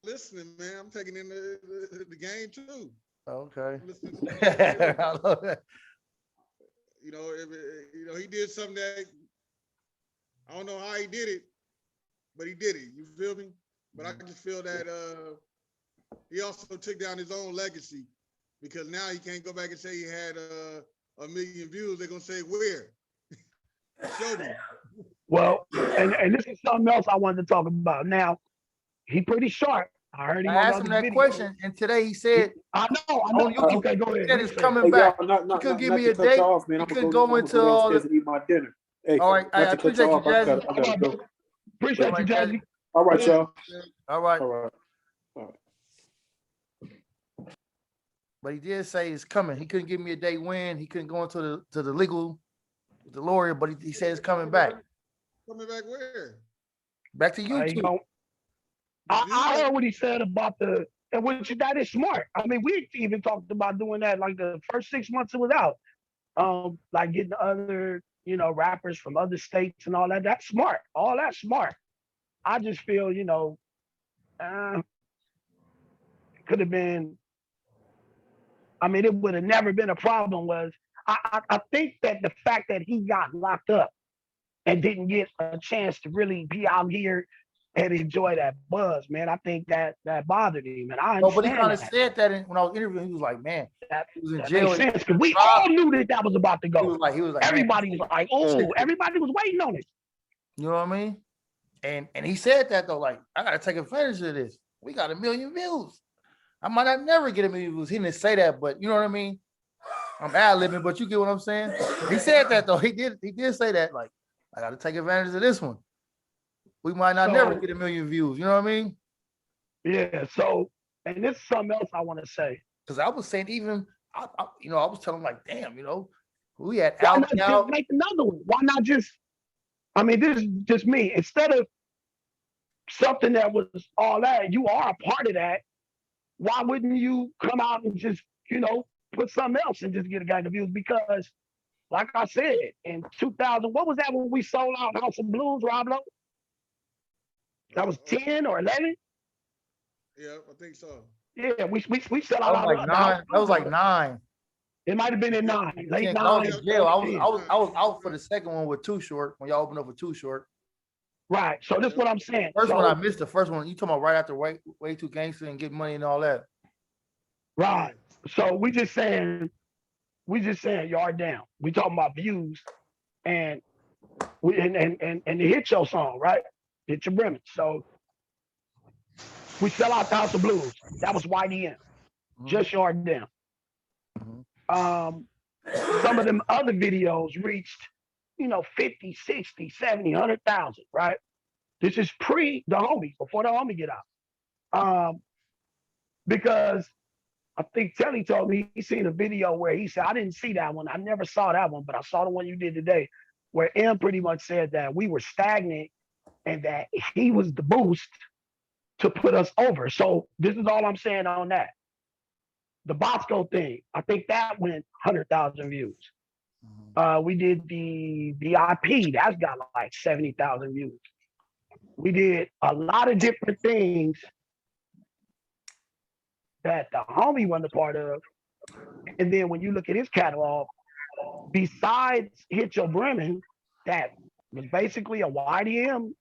Speaker 4: Listening, man. I'm taking in the game too.
Speaker 2: Okay.
Speaker 4: Listening to the game too.
Speaker 2: I love that.
Speaker 4: You know, he did something that I don't know how he did it, but he did it. You feel me? But I just feel that he also took down his own legacy because now he can't go back and say he had 1 million views. They're gonna say where? Show me.
Speaker 1: Well, and this is something else I wanted to talk about. Now, he pretty sharp. I heard him
Speaker 2: I
Speaker 1: on
Speaker 2: asked him
Speaker 1: other
Speaker 2: that
Speaker 1: videos.
Speaker 2: question, and today he said,
Speaker 1: I know.
Speaker 2: on YouTube,
Speaker 1: Okay, go
Speaker 2: he
Speaker 1: ahead.
Speaker 2: said it's coming
Speaker 3: Hey,
Speaker 2: back.
Speaker 3: y'all,
Speaker 2: He couldn't give me
Speaker 3: to
Speaker 2: a
Speaker 3: cut
Speaker 2: date.
Speaker 3: you off, man.
Speaker 2: He
Speaker 3: I'm
Speaker 2: couldn't
Speaker 3: gonna
Speaker 2: go into
Speaker 3: go
Speaker 2: all
Speaker 3: downstairs
Speaker 2: the.
Speaker 3: and eat my dinner. Hey,
Speaker 2: All right, I
Speaker 3: not to cut
Speaker 2: appreciate
Speaker 3: y'all
Speaker 2: you,
Speaker 3: off. I
Speaker 2: Jazzy.
Speaker 3: gotta go.
Speaker 1: Appreciate you, Jazzy.
Speaker 3: All right, y'all.
Speaker 2: All right.
Speaker 3: All right.
Speaker 2: But he did say it's coming. He couldn't give me a date when. He couldn't go into the legal, the lawyer, but he said it's coming back.
Speaker 4: Coming back where?
Speaker 2: Back to YouTube.
Speaker 1: I heard what he said about and which that is smart. I mean, we even talked about doing that like the first 6 months it was out. Like getting other, rappers from other states and all that. That's smart. All that's smart. I just feel, it could have been. I mean, it would have never been a problem. I think that the fact that he got locked up and didn't get a chance to really be out here and enjoy that buzz, man. I think that bothered him, and I understand.
Speaker 2: But he kind of said that when I was interviewing. He was like, "Man, he was in jail."
Speaker 1: Makes sense because we all knew that was about to go.
Speaker 2: He was like,
Speaker 1: everybody was like, "Oh, everybody was waiting on it."
Speaker 2: You know what I mean? And he said that though, like, I gotta take advantage of this. We got 1 million views. I might not never get 1 million views. He didn't say that, but you know what I mean? I'm ad-libbing, but you get what I'm saying? He said that though. He did say that, like, I gotta take advantage of this one. We might not never get 1 million views. You know what I mean?
Speaker 1: Yeah. So, and this is something else I want to say.
Speaker 2: Because I was saying, even I was telling him, like, damn, we had
Speaker 1: Why
Speaker 2: out
Speaker 1: not
Speaker 2: now.
Speaker 1: just make another one? Why not just? I mean, this is just me. Instead of something that was all that, you are a part of that. Why wouldn't you come out and just, put something else and just get a guy the views? Because, like I said, in 2000, what was that when we sold out House of Blues, Rob Lowe? That was 10 or 11?
Speaker 4: Yeah, I think so.
Speaker 1: Yeah, we sell
Speaker 2: That
Speaker 1: out.
Speaker 2: was like 9. That was like 9.
Speaker 1: It might have been in 9. Late 9.
Speaker 2: I was in jail. I was out for the second one with Too Short when y'all opened up with Too Short.
Speaker 1: Right. So that's what I'm saying.
Speaker 2: First one I missed. The first one you talking about right after way too gangster and get money and all that.
Speaker 1: Right. So we just saying yard down. We talking about views and the hit your song, right? Hit Yo Brimin. So we sell out the House of Blues. That was YDM. Just yard down. Some of them other videos reached, 50, 60, 70, 100,000, right? This is pre the homie, before the homie get out. Because I think Telly told me he seen a video where he said, I didn't see that one. I never saw that one, but I saw the one you did today, where M pretty much said that we were stagnant and that he was the boost to put us over. So this is all I'm saying on that. The Bosco thing, I think that went 100,000 views. We did the VIP, that's got like 70,000 views. We did a lot of different things that the homie wasn't a part of. And then when you look at his catalog, besides Hit Yo Brimin, that was basically a YDM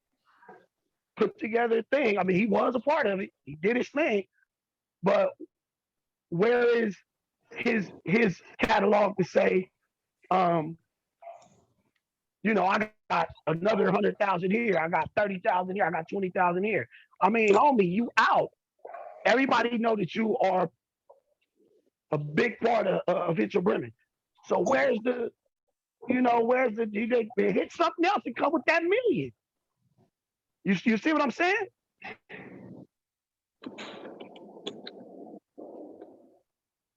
Speaker 1: put together thing. I mean, he was a part of it. He did his thing. But where is his catalog to say, I got another 100,000 here. I got 30,000 here. I got 20,000 here. I mean, homie, you out. Everybody know that you are a big part of Hit Yo Brimin. So where's the hit something else and come with that million? You see what I'm saying?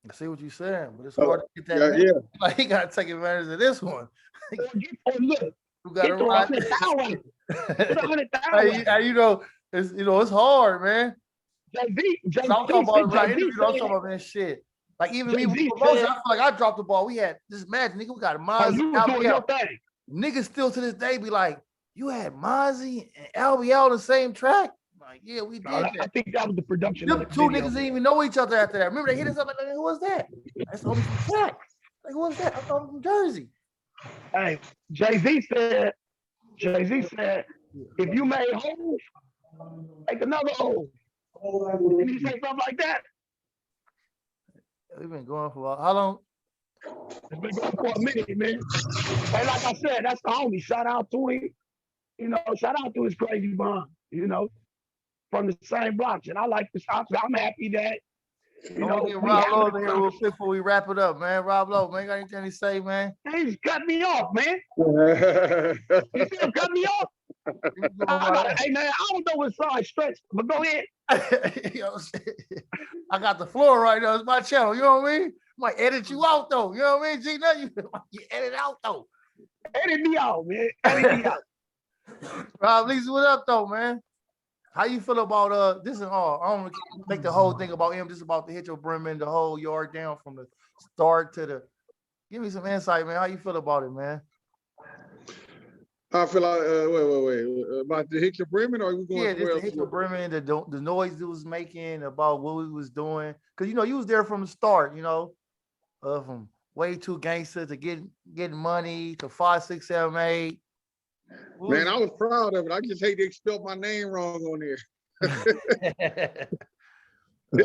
Speaker 2: I see what you're saying, but it's hard to get that. Yeah. Like, he got to take advantage of this one.
Speaker 1: Look,
Speaker 2: you got to
Speaker 1: ride. It's 100,000.
Speaker 2: It's hard, man.
Speaker 1: Jay-Z,
Speaker 2: I'm talking about man, shit. Like even me with promotion, I feel like I dropped the ball. We had this match, nigga. We got a Miles.
Speaker 1: You was doing your thing.
Speaker 2: niggas still to this day be like, you had Mozzie and LBL on the same track? Like, yeah, we did
Speaker 1: I
Speaker 2: that.
Speaker 1: think that was the production.
Speaker 2: Them
Speaker 1: of the
Speaker 2: two
Speaker 1: video.
Speaker 2: niggas didn't even know each other after that. Remember they hit us up like, who was that? That's homie from Shaq. Like, who was that? I thought from Jersey.
Speaker 1: Hey, Jay-Z said, if you made holes, make another hole. Did he say something like that?
Speaker 2: We've been going for how long?
Speaker 1: It's been going for a minute, man. And like I said, that's the homie. Shout out to him. You know, shout out to his crazy bond, you know, from the same blocks. And I like this. I'm happy that, you know,
Speaker 2: get Rob Lowe in here real quick before we wrap it up, man. Rob Lowe, man, got anything to say, man?
Speaker 1: He just cut me off, man. You still cut me off? Hey, man, I don't know what side stretch, but go ahead.
Speaker 2: You know what I'm saying? I got the floor right now. It's my channel. You know what I mean? I might edit you out, though. You know what I mean, G-Nutt? You edit out, though.
Speaker 1: Edit me out, man. Edit me out.
Speaker 2: Rob, Lisa, what up, though, man? How you feel about this and all? I don't want to make the whole thing about him. Just about to hit your Brimin, the whole yard down from the start to the. Give me some insight, man. How you feel about it, man?
Speaker 4: I feel like wait. About the Hit Your Brimin, or are we going?
Speaker 2: Yeah, just the Hit Your Brimin, the noise it was making about what we was doing. Cause you know you was there from the start. You know, from way too gangster to getting money to 5, 6, 7, 8.
Speaker 4: Man, I was proud of it. I just hate they spelled my name wrong on there.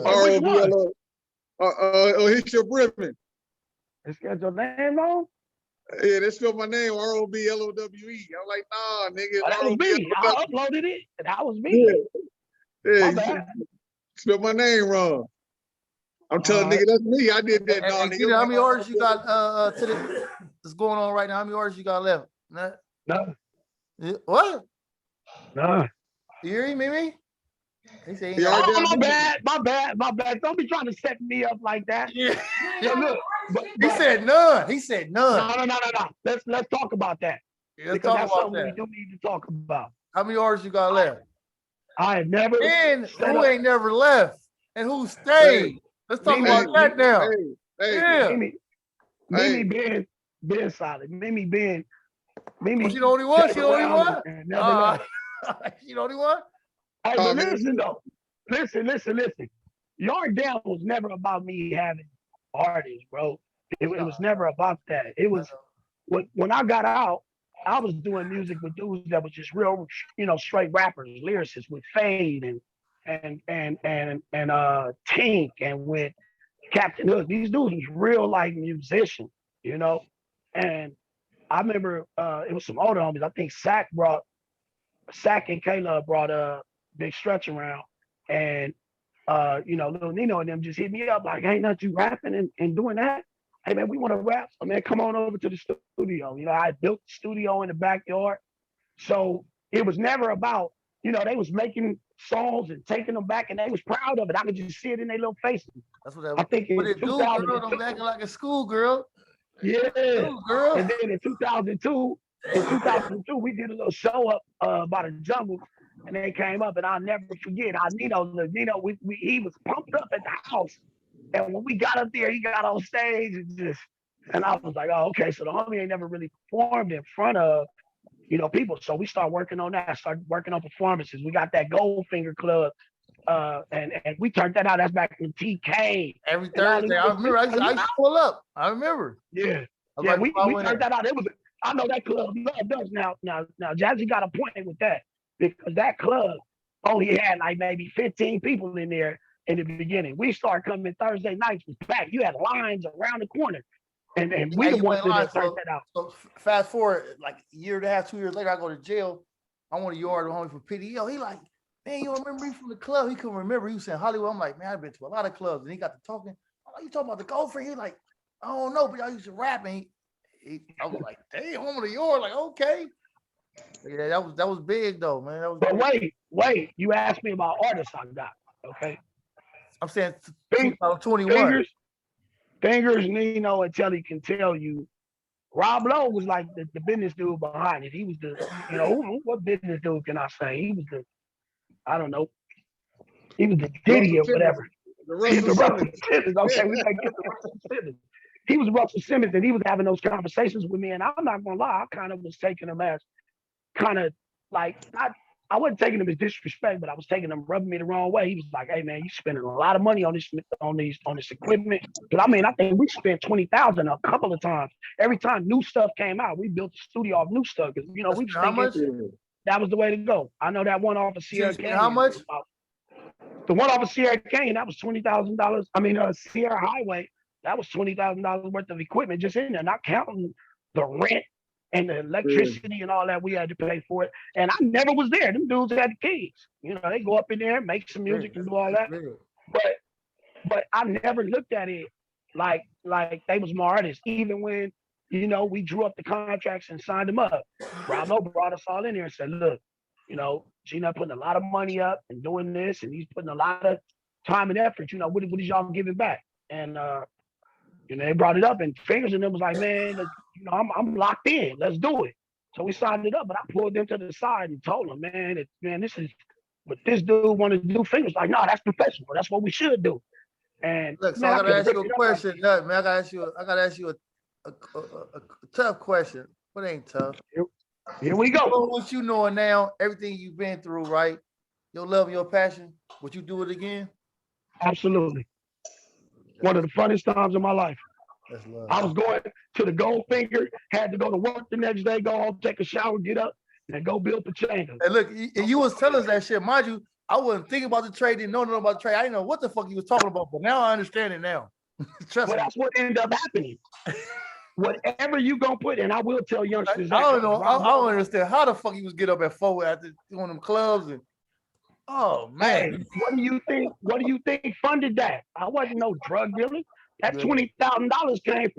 Speaker 4: R-O-B-L-O. Hit Your Brimin.
Speaker 1: They spelled your name wrong?
Speaker 4: Yeah, they spelled my name R-O-B-L-O-W-E. I'm like, nah, nigga.
Speaker 1: Oh, that was me. I uploaded it. That was me.
Speaker 4: Yeah, you spelled my name wrong. I'm telling nigga, that's me. I did that. Nah, nigga.
Speaker 2: How many artists you got that's going on right now? How many artists you got left?
Speaker 1: No.
Speaker 2: What?
Speaker 1: No.
Speaker 2: You hear me, Mimi? He said,
Speaker 1: my bad. Don't be trying to set me up like that.
Speaker 2: Yeah.
Speaker 1: Look,
Speaker 2: he said none. He said none.
Speaker 1: No. Let's talk about that.
Speaker 2: Yeah, let's talk about that.
Speaker 1: We do need to talk about.
Speaker 2: How many artists you got left?
Speaker 1: I have never.
Speaker 2: And who ain't never left? And who stayed? Let's talk about that now.
Speaker 1: Mimi been solid. Mimi.
Speaker 2: She the only one? She the only one? She the only one?
Speaker 1: Hey, but listen though. Listen. Yard Down was never about me having artists, bro. It was never about that. It was when I got out, I was doing music with dudes that was just real, you know, straight rappers, lyricists with Fade and Tink and with Captain Hook. These dudes was real like musicians, you know. And I remember it was some older homies. I think Sack and Kayla brought Big Stretch around, and you know, Lil Nino and them just hit me up like, "Ain't not you rapping and doing that? Hey man, we want to rap. So man, come on over to the studio." You know, I built the studio in the backyard, so it was never about, you know, they was making songs and taking them back, and they was proud of it. I could just see it in their little faces.
Speaker 2: That's what
Speaker 1: I think in
Speaker 2: 2000, girl, I'm acting like a schoolgirl.
Speaker 1: Yeah,
Speaker 2: girl.
Speaker 1: And then in 2002, we did a little show up by the jungle, and they came up, and I'll never forget. Nino, he was pumped up at the house, and when we got up there, he got on stage and I was like, oh, okay. So the homie ain't never really performed in front of, you know, people. So we started working on that. Started working on performances. We got that Goldfinger Club. And we turned that out. That's back in TK.
Speaker 2: Every Thursday. I remember. I used to pull up. I remember.
Speaker 1: Yeah. We turned that out. I know that club love does now. Now Jazzy got a point with that, because that club only had like maybe 15 people in there in the beginning. We started coming Thursday nights was packed. You had lines around the corner. And we the ones that turned that out. So
Speaker 2: fast forward like a year and a half, 2 years later, I go to jail. I want a yard homie for PDO. He like, man, you don't remember me from the club? He couldn't remember. He was saying Hollywood. I'm like, man, I've been to a lot of clubs. And he got to talking. I'm like, you talking about the Goldfinger? He like, I don't know, but y'all used to rap. And I was like, damn, I'm on the yard. Like, okay. Yeah, that was big though, man. That was
Speaker 1: but
Speaker 2: big.
Speaker 1: Wait. You asked me about artists I got, okay?
Speaker 2: I'm saying 2021.
Speaker 1: Fingers, Nino, and Telly can tell you, Rob Lowe was like the business dude behind it. He was the, you know, what business dude can I say? He was the, I don't know. He was the Diddy or whatever.
Speaker 4: The Russell
Speaker 1: Simmons. Okay, we can get the Russell Simmons. he was Russell Simmons, and he was having those conversations with me. And I'm not gonna lie, I kind of was taking him as kind of like not. I wasn't taking him as disrespect, but I was taking him rubbing me the wrong way. He was like, "Hey man, you spending a lot of money on this equipment." But I mean, I think we spent 20,000 a couple of times. Every time new stuff came out, we built the studio off new stuff because we was
Speaker 2: How
Speaker 1: thinking
Speaker 2: much?
Speaker 1: that was the way to go. I know that one off of Sierra Canyon.
Speaker 2: How much?
Speaker 1: The one off of Sierra Canyon, that was $20,000. I mean, Sierra Highway, that was $20,000 worth of equipment just in there, not counting the rent and the electricity and all that we had to pay for it. And I never was there. Them dudes had the keys. They go up in there, make some music and do all that. But I never looked at it like they was my artists, even when, we drew up the contracts and signed them up. Bravo brought us all in there and said, look, G-Nutt putting a lot of money up and doing this, and he's putting a lot of time and effort. What is y'all giving back? And they brought it up, and Fingers and them was like, man, I'm locked in. Let's do it. So we signed it up, but I pulled them to the side and told them, man, this is what this dude wanted to do. Fingers like, no, that's professional. That's what we should do. And
Speaker 2: look, so I gotta ask you a question, Nut, man. I gotta ask you a tough question, but it ain't tough.
Speaker 1: Here we go.
Speaker 2: What you knowing now, everything you've been through, right? Your love and your passion, would you do it again?
Speaker 1: Absolutely. One of the funnest times of my life.
Speaker 2: That's love.
Speaker 1: I was going to the Goldfinger, had to go to work the next day, go home, take a shower, get up, and go build Pachangas.
Speaker 2: And look, you was telling us that shit. Mind you, I wasn't thinking about the trade, didn't know nothing about the trade. I didn't know what the fuck you was talking about, but now I understand it now. Trust me.
Speaker 1: That's what ended up happening. Whatever you gonna put, and I will tell youngsters.
Speaker 2: I don't know. I don't understand how the fuck you was get up at 4 after one of them clubs and. Oh man,
Speaker 1: hey, what do you think? What do you think funded that? I wasn't no drug dealer. That $20,000 came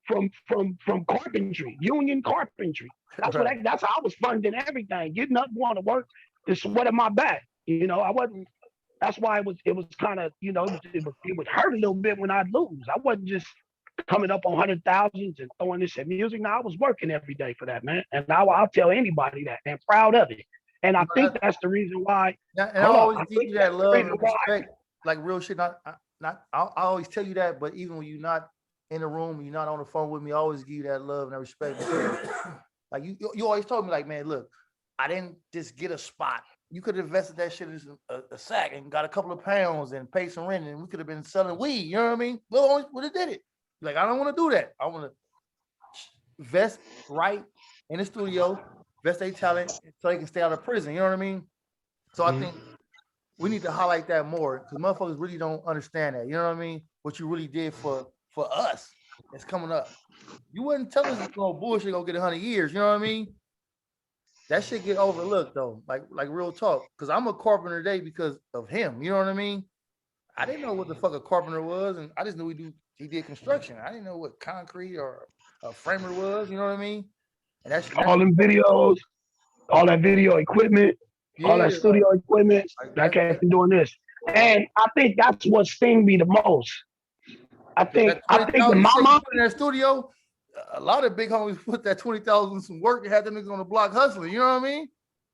Speaker 1: from carpentry, union carpentry. That's what. That's how I was funding everything. Getting up, going to work, the sweat of my back. I wasn't. That's why it was kind of it would hurt a little bit when I'd lose. I wasn't just coming up on 100,000s and throwing this at music. Now I was working every day for that, man, and I'll tell anybody that, and proud of it. And I think that's the reason why.
Speaker 2: And I always give you that love and respect, like real shit. I always tell you that, but even when you're not in the room, you're not on the phone with me, I always give you that love and that respect. Like you always told me, like, man, look, I didn't just get a spot. You could have invested that shit in a sack and got a couple of pounds and paid some rent, and we could have been selling weed. You know what I mean? We always would have did it. Like, I don't want to do that. I want to invest right in the studio, invest their talent so they can stay out of prison. You know what I mean? So I think we need to highlight that more because motherfuckers really don't understand that. You know what I mean? What you really did for us that's coming up. You wouldn't tell us it's no bullshit gonna get 100 years. You know what I mean? That shit get overlooked though, like real talk. Because I'm a carpenter today because of him. You know what I mean? I didn't know what the fuck a carpenter was, and I just knew he did construction. I didn't know what concrete or a framer was. You know what I mean? And that's
Speaker 1: all them videos, all that video equipment, all that studio equipment. That came from doing this, and I think that's what sting me the most. I think when my mom
Speaker 2: in that studio, a lot of big homies put that 20,000 some work and had them niggas on the block hustling. You know what I mean?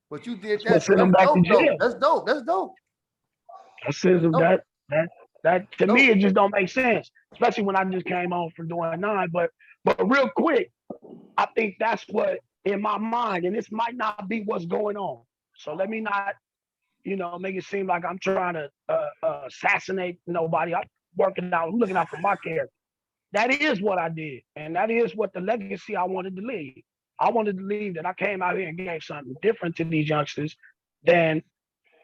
Speaker 2: But you did that.
Speaker 1: Send them back to jail.
Speaker 2: That's dope. That's dope.
Speaker 1: That to me, it just don't make sense, especially when I just came home from doing 9. But real quick, I think that's what in my mind, and this might not be what's going on. So let me not, make it seem like I'm trying to assassinate nobody. I'm working out, I'm looking out for my character. That is what I did, and that is what the legacy I wanted to leave. I wanted to leave that I came out here and gave something different to these youngsters than,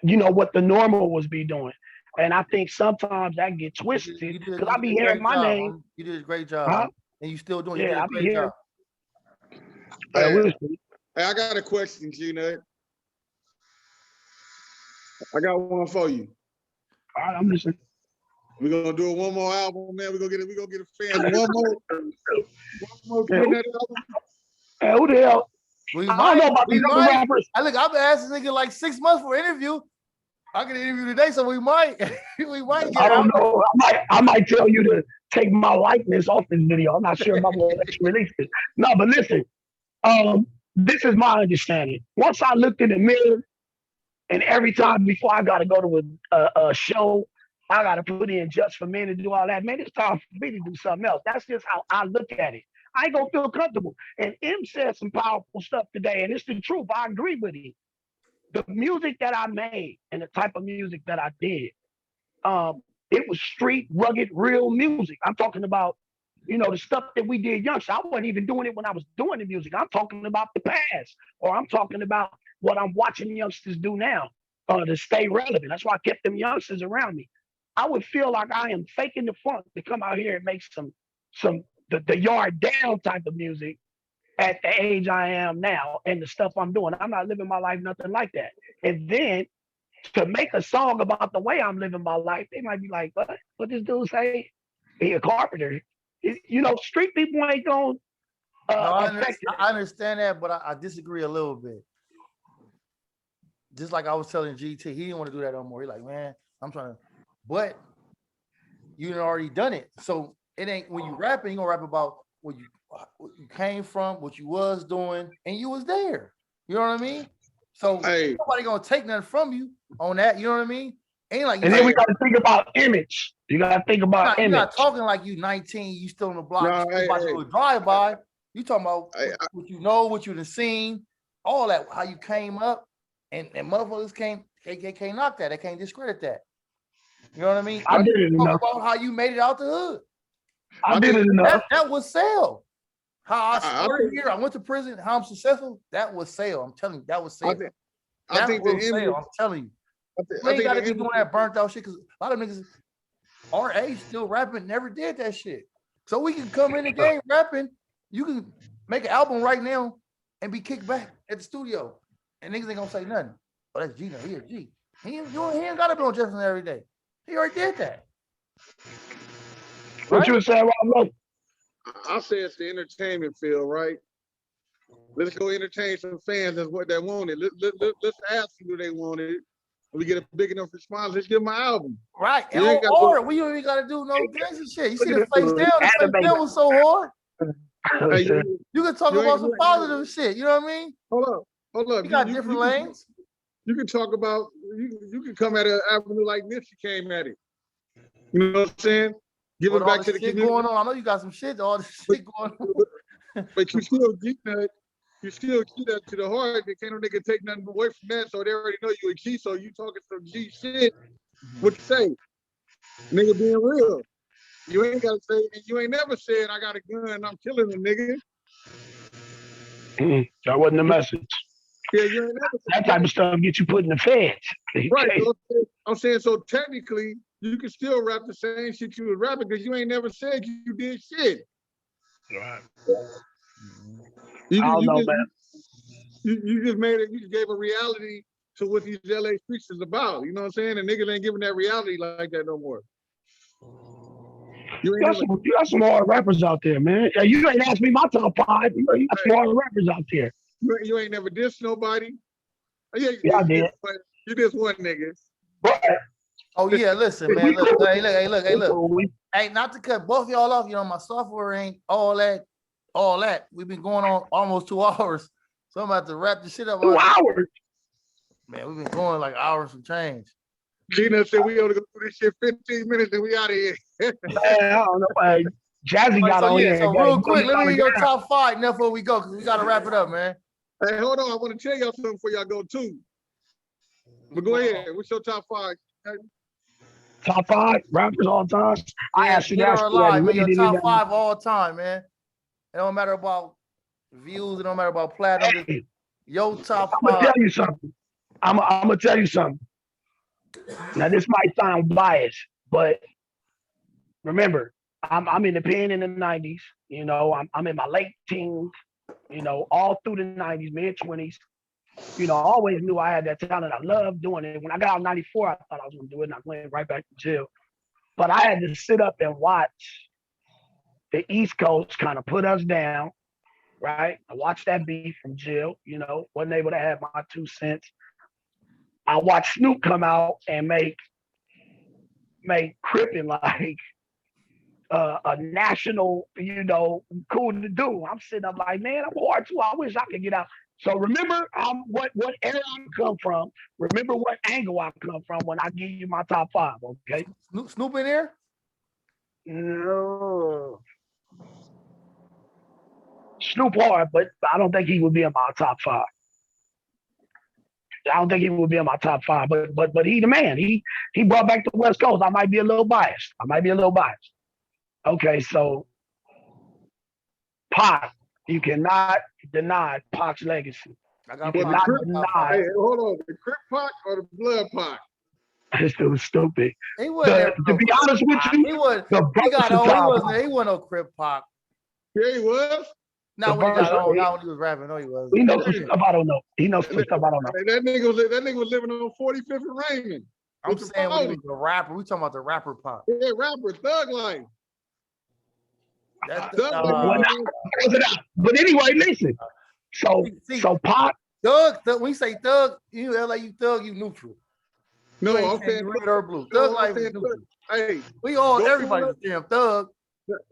Speaker 1: what the normal was be doing. And I think sometimes that get twisted because I be hearing my name.
Speaker 2: You did a great job, and you still doing.
Speaker 1: Yeah,
Speaker 2: a great job.
Speaker 4: Hey, I got a question, G-Nutt. I got one for you.
Speaker 1: All right, I'm listening.
Speaker 4: We're gonna do one more album, man. We're gonna get a fan. One more G-Nutt album.
Speaker 1: Hey, who the hell? I don't know about these other rappers.
Speaker 2: I've been asking nigga like 6 months for an interview. I get an interview today, so we might get.
Speaker 1: I don't know. I might tell you to take my likeness off this video. I'm not sure if I'm gonna let you release it. No, but listen. This is my understanding. Once I looked in the mirror, and every time before I got to go to a show, I gotta put in just for men to do all that. Man, it's time for me to do something else. That's just how I look at it. I ain't gonna feel comfortable. And M said some powerful stuff today, and it's the truth. I agree with him. The music that I made and the type of music that I did, it was street, rugged, real music. I'm talking about, the stuff that we did young. So I wasn't even doing it when I was doing the music. I'm talking about the past, or I'm talking about what I'm watching youngsters do now to stay relevant. That's why I kept them youngsters around me. I would feel like I am faking the funk to come out here and make the yard down type of music at the age I am now and the stuff I'm doing. I'm not living my life nothing like that. And then to make a song about the way I'm living my life, they might be like, "What? What this dude say? He a carpenter." Street people ain't gonna
Speaker 2: No,
Speaker 1: affect it.
Speaker 2: I understand that, but I disagree a little bit. Just like I was telling GT, he didn't want to do that no more. He like, man, I'm trying to, but you done already done it. So it ain't when you rapping, you gonna rap about what you came from, what you was doing, and you was there. You know what I mean? So nobody gonna take nothing from you on that. You know what I mean? Ain't like.
Speaker 1: And then we gotta think about image. You gotta think about image.
Speaker 2: You're not talking like you 19, you still on the block, you about to do a drive-by. You talking about what you know, what you done seen, all that, how you came up, and motherfuckers can't knock that. They can't discredit that. You know what I mean?
Speaker 1: I did it enough.
Speaker 2: About how you made it out the hood.
Speaker 1: I did it enough.
Speaker 2: That was sale. How I started here, I went to prison, how I'm successful, that was sale. I'm telling you, that was sale.
Speaker 4: I think the
Speaker 2: sale. I'm telling you. We ain't gotta be doing that burnt out shit because a lot of niggas our age still rapping, never did that shit. So we can come in the game rapping. You can make an album right now and be kicked back at the studio. And niggas ain't gonna say nothing. Oh, that's G-Nutt. He a G. He ain't gotta be on Jefferson every day. He already did that.
Speaker 1: What you saying, Rob?
Speaker 4: I say it's the entertainment field, right? Let's go entertain some fans. That's what they wanted. Let's ask them who they wanted. We get a big enough response. Let's give them an album.
Speaker 2: Right. Or we don't even gotta do no gangster shit. You see the face down. The face down was so hard.
Speaker 4: Hey,
Speaker 2: you can talk about some positive shit. You know what I mean?
Speaker 4: Hold up.
Speaker 2: You got different lanes.
Speaker 4: You can talk about. You can come at an avenue like this. You came at it. You know what I'm saying? Give it back to the community.
Speaker 2: Going on. I know you got some shit. All this shit going on.
Speaker 4: But you still get that. You still keep that to the heart. They can't no nigga take nothing away from that. So they already know you a G. So you talking some G shit. What you say? Nigga being real. You ain't gotta say, and you ain't never said I got a gun and I'm killing a nigga.
Speaker 1: That wasn't the message.
Speaker 4: Yeah, you ain't never
Speaker 1: that type of stuff get you put in the feds.
Speaker 4: Right. So I'm saying so technically you can still rap the same shit you was rapping because you ain't never said you did shit.
Speaker 1: Right.
Speaker 4: You just made it, you just gave a reality to what these LA streets is about. You know what I'm saying? And niggas ain't giving that reality like that no more.
Speaker 1: You got some hard rappers out there, man. You ain't asked me my top 5. You got some hard rappers out there.
Speaker 4: You ain't never dissed nobody.
Speaker 1: Yeah, I did.
Speaker 4: You dissed one nigga.
Speaker 1: But,
Speaker 2: oh yeah, listen, man. Look. Hey, not to cut both y'all off. My software ain't all that. We've been going on almost 2 hours. So I'm about to wrap this shit up.
Speaker 1: 2 hours?
Speaker 2: Man, we've been going like hours and change.
Speaker 4: G-Nutt said we only gonna do this shit 15 minutes and we out of here.
Speaker 1: Man, I don't know. Jazzy got on here.
Speaker 2: So real quick, let me hear your top 5 now before we go, because we got to wrap it up, man.
Speaker 4: Hey, hold on. I want to tell y'all something before y'all go too. But go ahead. What's your top 5?
Speaker 1: Top 5 rappers all time? I asked you that.
Speaker 2: Your top 5 all time, man. It don't matter about views. It don't matter about platinum. Hey, your top 5.
Speaker 1: I'm going to tell you something. I'm going to tell you something. Now, this might sound biased, but remember, I'm in the pen in the 90s. I'm in my late teens, all through the 90s, mid-20s. I always knew I had that talent. I loved doing it. When I got out in 94, I thought I was going to do it, and I went right back to jail. But I had to sit up and watch the East Coast kind of put us down, right? I watched that beat from jail, wasn't able to have my 2 cents. I watched Snoop come out and make Crippin' like a national, cool to do. I'm sitting up like, man, I'm hard too. I wish I could get out. So remember what era I come from. Remember what angle I come from when I give you my top five. Okay.
Speaker 2: Snoop in there?
Speaker 1: No. Snoop hard, but I don't think he would be in my top five. I don't think he would be in my top five, but he the man. He brought back the West Coast. I might be a little biased. Okay, so Pac, you cannot deny Pac's legacy.
Speaker 2: I got
Speaker 1: You
Speaker 4: Well,
Speaker 1: cannot
Speaker 4: the Crip,
Speaker 1: deny.
Speaker 4: hey, hold on, the Crip Pac or the Blood Pac?
Speaker 1: This dude was stupid.
Speaker 2: He wasn't there.
Speaker 1: To be honest with you,
Speaker 2: He was.
Speaker 1: the
Speaker 2: He got on. He
Speaker 1: versatile
Speaker 2: wasn't there. He wasn't no Crip Pac.
Speaker 4: Yeah, he was.
Speaker 2: Not when he got on. Not when he was rapping. No, he wasn't.
Speaker 1: He knows some stuff I don't know. He knows some stuff I don't know.
Speaker 4: That nigga was living on 45th and Raymond.
Speaker 2: I'm
Speaker 4: with the
Speaker 2: saying when he
Speaker 4: phony.
Speaker 2: was a rapper. We talking about the rapper Pac.
Speaker 4: Yeah, rapper, Thug Life.
Speaker 2: That's
Speaker 4: Thug
Speaker 1: Well,
Speaker 4: Life.
Speaker 1: but anyway, listen. So
Speaker 2: See,
Speaker 1: so Pac,
Speaker 2: Thug. When you say Thug, you LA, you Thug, you neutral.
Speaker 4: No,
Speaker 2: You ain't
Speaker 4: I'm
Speaker 2: saying
Speaker 4: saying
Speaker 2: you red or blue.
Speaker 4: no,
Speaker 2: Thug
Speaker 4: I'm
Speaker 2: Life is
Speaker 4: saying
Speaker 2: neutral.
Speaker 4: Hey,
Speaker 2: We all,
Speaker 4: Go
Speaker 2: everybody's
Speaker 4: pull
Speaker 2: a damn Thug.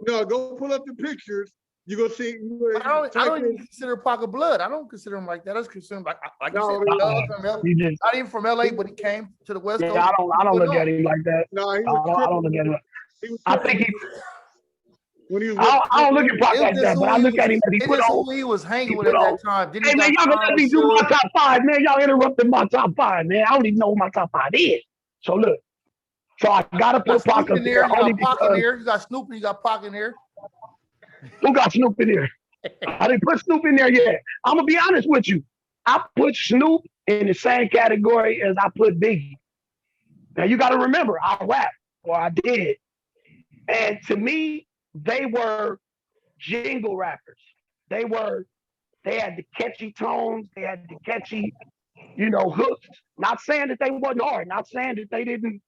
Speaker 4: no, go pull up the pictures. You gonna see.
Speaker 2: But I don't even consider Pac a blood. I don't consider him like that. I just consider him like you
Speaker 4: No,
Speaker 2: said, Thug from LA.
Speaker 1: he just
Speaker 2: Not even from LA, but he came to the West Coast.
Speaker 1: yeah, I don't look at him like that.
Speaker 4: No, he
Speaker 1: I
Speaker 4: was
Speaker 1: don't look at him.
Speaker 4: He was
Speaker 1: I think he.
Speaker 4: when he was
Speaker 1: I don't look at Pac
Speaker 2: It
Speaker 1: like
Speaker 2: was
Speaker 1: that,
Speaker 2: just
Speaker 1: but
Speaker 2: who
Speaker 1: I
Speaker 2: he
Speaker 1: look
Speaker 2: was.
Speaker 1: at him as he
Speaker 2: It
Speaker 1: put
Speaker 2: is
Speaker 1: on.
Speaker 2: who he was hanging
Speaker 1: He
Speaker 2: with
Speaker 1: put
Speaker 2: at
Speaker 1: on.
Speaker 2: that time. Then
Speaker 1: Hey
Speaker 2: he
Speaker 1: man,
Speaker 2: got
Speaker 1: y'all gonna let me do my
Speaker 2: Suge.
Speaker 1: top five, man. Y'all interrupted my top five, man. I don't even know what my top five is. So look, so I gotta
Speaker 2: You got
Speaker 1: put Pac
Speaker 2: Snoop
Speaker 1: up
Speaker 2: in there.
Speaker 1: there
Speaker 2: You
Speaker 1: only
Speaker 2: got Pac in
Speaker 1: because
Speaker 2: there. You got Snoop and you got Pac in there.
Speaker 1: who got Snoop in there? I didn't put Snoop in there yet. I'm gonna be honest with you. I put Snoop in the same category as I put Biggie. Now you got to remember, I rap or I did, and to me, they were jingle rappers. They were. They had the catchy tones. They had the catchy, hooks. Not saying that they wasn't hard. Not saying that they didn't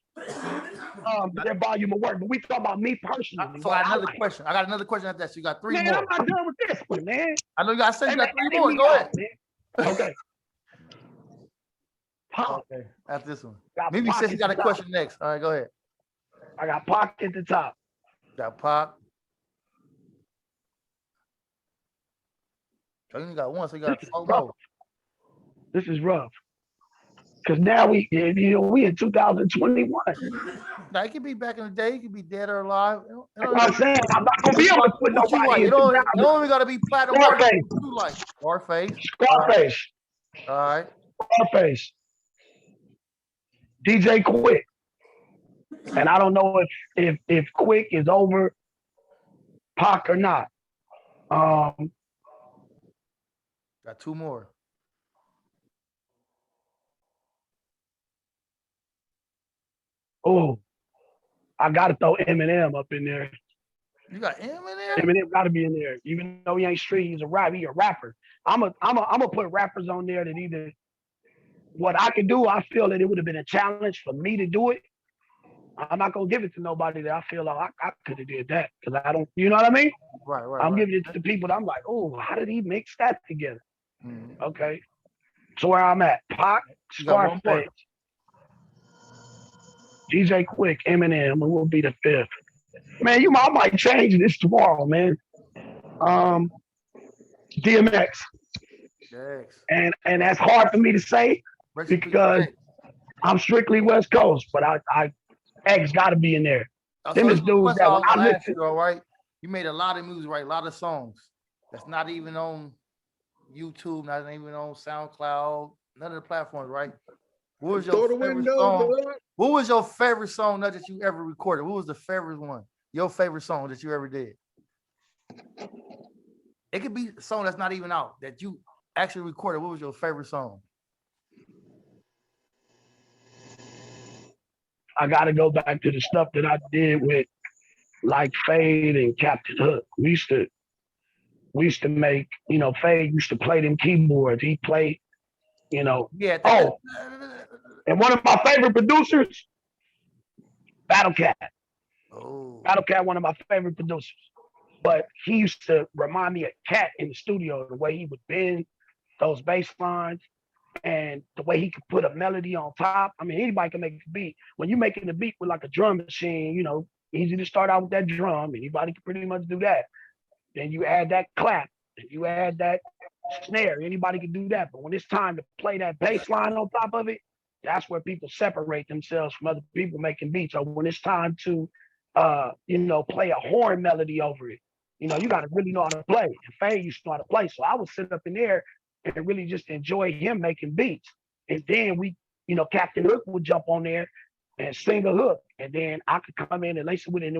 Speaker 1: their volume of work. But we talk about me personally.
Speaker 2: So I got another question. I got another question after that. So you got three
Speaker 1: Man,
Speaker 2: more.
Speaker 1: I'm not done with this one, man.
Speaker 2: I know you got to say you got three
Speaker 1: Hey,
Speaker 2: more.
Speaker 1: me
Speaker 2: Go
Speaker 1: out,
Speaker 2: ahead.
Speaker 1: man. Okay. Pac.
Speaker 2: Okay. After this one.
Speaker 1: Got
Speaker 2: Maybe
Speaker 1: Pac
Speaker 2: since you
Speaker 1: at
Speaker 2: got
Speaker 1: the
Speaker 2: a
Speaker 1: top.
Speaker 2: question next. All right, go ahead.
Speaker 1: I got Pac at the top.
Speaker 2: Got Pac. So you got one, so you got
Speaker 1: This is
Speaker 2: four
Speaker 1: rough.
Speaker 2: more.
Speaker 1: This is rough. Because now we in 2021.
Speaker 2: Now, it could be back in the day. It could be dead or alive.
Speaker 1: That's what I'm saying. I'm not gonna be able to put
Speaker 2: What you like?
Speaker 1: nobody in
Speaker 2: It don't
Speaker 1: 2000.
Speaker 2: even got to be platinum.
Speaker 1: Scarface.
Speaker 2: What you like? Scarface.
Speaker 1: Scarface.
Speaker 2: All right.
Speaker 1: Scarface. DJ Quick. And I don't know if Quick is over Pac or not.
Speaker 2: Got two more.
Speaker 1: Oh, I gotta throw Eminem up in there.
Speaker 2: You got M in there?
Speaker 1: Eminem gotta be in there. Even though he ain't street, he's a rapper. He a rapper. I'm a put rappers on there that either what I could do, I feel that it would have been a challenge for me to do it. I'm not gonna give it to nobody that I feel like I could have did that because I don't, you know what I mean?
Speaker 2: Right.
Speaker 1: I'm giving it to people that I'm like, oh, how did he mix that together?
Speaker 2: Mhm.
Speaker 1: Okay, so where I'm at, Pac,
Speaker 2: You got one more.
Speaker 1: Scarface, DJ Quick, Eminem, who will be the fifth? Man, I might change this tomorrow, man. DMX,
Speaker 2: Thanks.
Speaker 1: and that's hard for me to say
Speaker 2: Rest in peace,
Speaker 1: because
Speaker 2: X.
Speaker 1: I'm strictly West Coast, but I X got to be in there. Them is
Speaker 2: this
Speaker 1: dudes
Speaker 2: question
Speaker 1: that
Speaker 2: I
Speaker 1: when
Speaker 2: was
Speaker 1: I
Speaker 2: gonna ask
Speaker 1: listen,
Speaker 2: you, all right? You made a lot of music, right? A lot of songs that's not even on YouTube, not even on SoundCloud, none of the platforms, right? What was
Speaker 4: Throw
Speaker 2: your
Speaker 4: the
Speaker 2: favorite
Speaker 4: window,
Speaker 2: song?
Speaker 4: blood.
Speaker 2: What was your favorite song that you ever recorded? What was the favorite one? Your favorite song that you ever did? It could be a song that's not even out that you actually recorded. What was your favorite song?
Speaker 1: I got to go back to the stuff that I did with like Fade and Captain Hook. We used to make, Fade used to play them keyboards. He played,
Speaker 2: Yeah.
Speaker 1: Oh, and one of my favorite producers, Battle Cat.
Speaker 2: Oh.
Speaker 1: Battle Cat, one of my favorite producers. But he used to remind me of Cat in the studio, the way he would bend those bass lines and the way he could put a melody on top. I mean, anybody can make a beat. When you're making a beat with like a drum machine, easy to start out with that drum. Anybody can pretty much do that. Then you add that clap, and you add that snare. Anybody can do that. But when it's time to play that bass line on top of it, that's where people separate themselves from other people making beats. Or when it's time to, play a horn melody over it, you got to really know how to play. And Faye used to know how to play. So I would sit up in there and really just enjoy him making beats. And then Captain Hook would jump on there and sing a hook. And then I could come in and lace it with it. And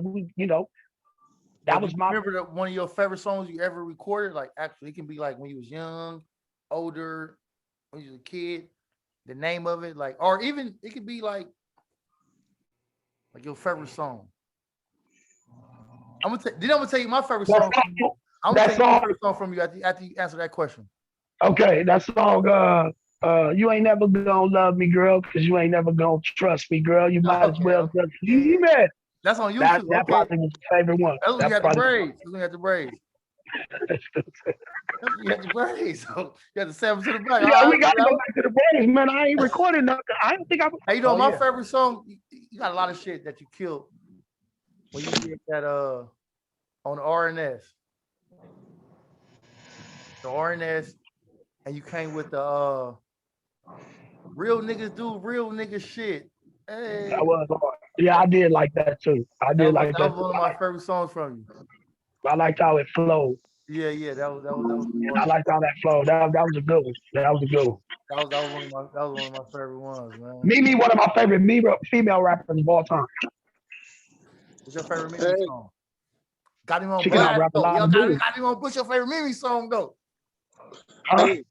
Speaker 1: that was my.
Speaker 2: Remember one of your favorite songs you ever recorded? Like, actually, it can be like when you was young, older, when you was a kid. The name of it, like, or even it could be like your favorite song. I'm gonna tell you my favorite song. I'm gonna tell you my favorite song from you after you answer that question.
Speaker 1: Okay, that song. You ain't never gonna love me, girl, because you ain't never gonna trust me, girl. You might as well just leave it.
Speaker 2: That's on YouTube.
Speaker 1: That probably was my favorite one.
Speaker 2: That's when you had the braids. That's when you had the braids. You had the braids. So you had the 7 to the back.
Speaker 1: Yeah, we gotta go back to the braids, man. I ain't recording nothing. I don't think I.
Speaker 2: Hey, my favorite song. You got a lot of shit that you killed when you did that on the RNS. The RNS, and you came with the real niggas do real nigga shit. Hey.
Speaker 1: That was hard. Yeah, I did like that too. That was
Speaker 2: one of my favorite songs from you.
Speaker 1: I liked how it flowed.
Speaker 2: Yeah, that was
Speaker 1: I liked how that flowed. That was a good one. That was a good one.
Speaker 2: That was one of my favorite ones, man.
Speaker 1: Mimi, one of my favorite female rappers of all time.
Speaker 2: What's your favorite Mimi song? Got him on blast. Got him on. What's your favorite Mimi song though?
Speaker 4: Hey,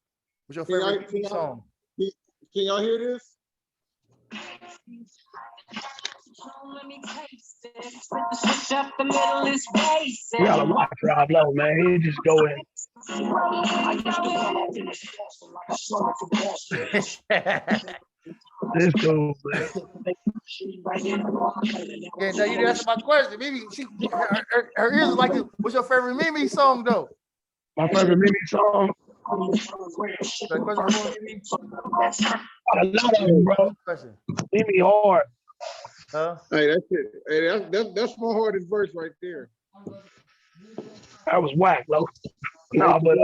Speaker 2: what's your favorite Mimi song?
Speaker 4: Can y'all hear this?
Speaker 5: Let me taste it. Switch up the middle is racing.
Speaker 1: You gotta watch Rob Lowe, man. He just go in. This cool, man.
Speaker 2: Yeah, now you answer my question. Mimi, her ears is like, what's your favorite Mimi song though?
Speaker 1: My favorite Mimi song. A lot of them, bro. Mimi hard.
Speaker 4: Huh? Hey, that's it. Hey, that's my hardest verse right there.
Speaker 1: That was whack, though. No, but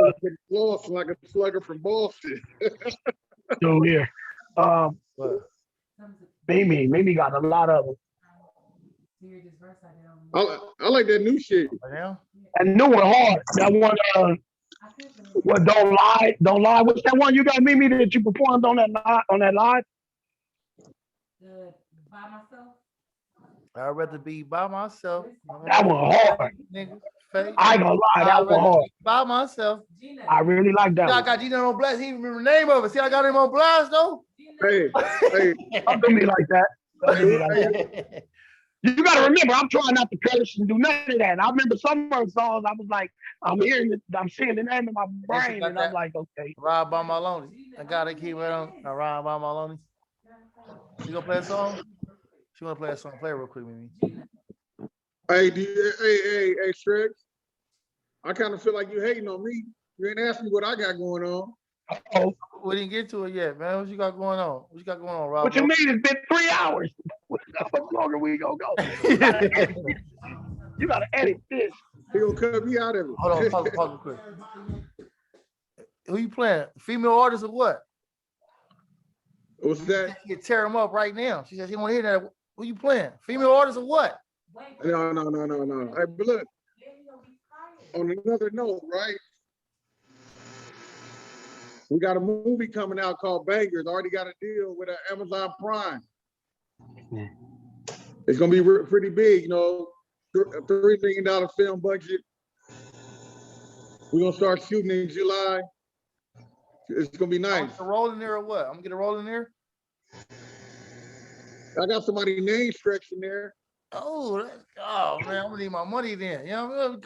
Speaker 4: lost like a slugger from Boston.
Speaker 1: Still here. Mimi got a lot of them.
Speaker 4: I like that new shit.
Speaker 1: That new one hard. That one. What? Don't lie. What's that one you got, Mimi, that you performed on that live?
Speaker 6: By myself.
Speaker 2: I'd rather be by myself.
Speaker 1: That one hard. I ain't gonna lie, that one hard.
Speaker 2: By myself.
Speaker 6: G-Nutt.
Speaker 1: I really like that.
Speaker 2: I got G-Nutt on blast. He even remember the name of it. See, I got him on blast though.
Speaker 4: Hey.
Speaker 1: Don't do me like that. You gotta remember, I'm trying not to perish and do none of that. And I remember some of those songs, I was like, I'm seeing the name in my brain, and I'm like, okay.
Speaker 2: Ride by my lonely. I gotta keep it on. I ride by my lonely. You gonna play a song? She wanna play a song. Play it real quick, Mimi.
Speaker 4: Hey, Shrek. I kind of feel like you hating on me. You ain't asking me what I got going on.
Speaker 1: Oh,
Speaker 2: we didn't get to it yet, man. What you got going on? Rob?
Speaker 1: What you mean? It's been 3 hours. How much longer we gonna go? You gotta edit this.
Speaker 4: He gonna cut me out of it.
Speaker 2: Hold on, pause quick. Who you playing? Female artist or what?
Speaker 4: What's that?
Speaker 2: You can tear him up right now. She said she want to hear that. Who you playing? Female artist or what?
Speaker 4: No. Hey, but look. On another note, right? We got a movie coming out called Bangers. Already got a deal with Amazon Prime. It's gonna be pretty big, a $3 million film budget. We're gonna start shooting in July. It's gonna be nice.
Speaker 2: A roll in there or what? I'm gonna get a roll in there.
Speaker 4: I got somebody's name stretched in there.
Speaker 2: Oh man, I'm gonna need my money then. You know, let me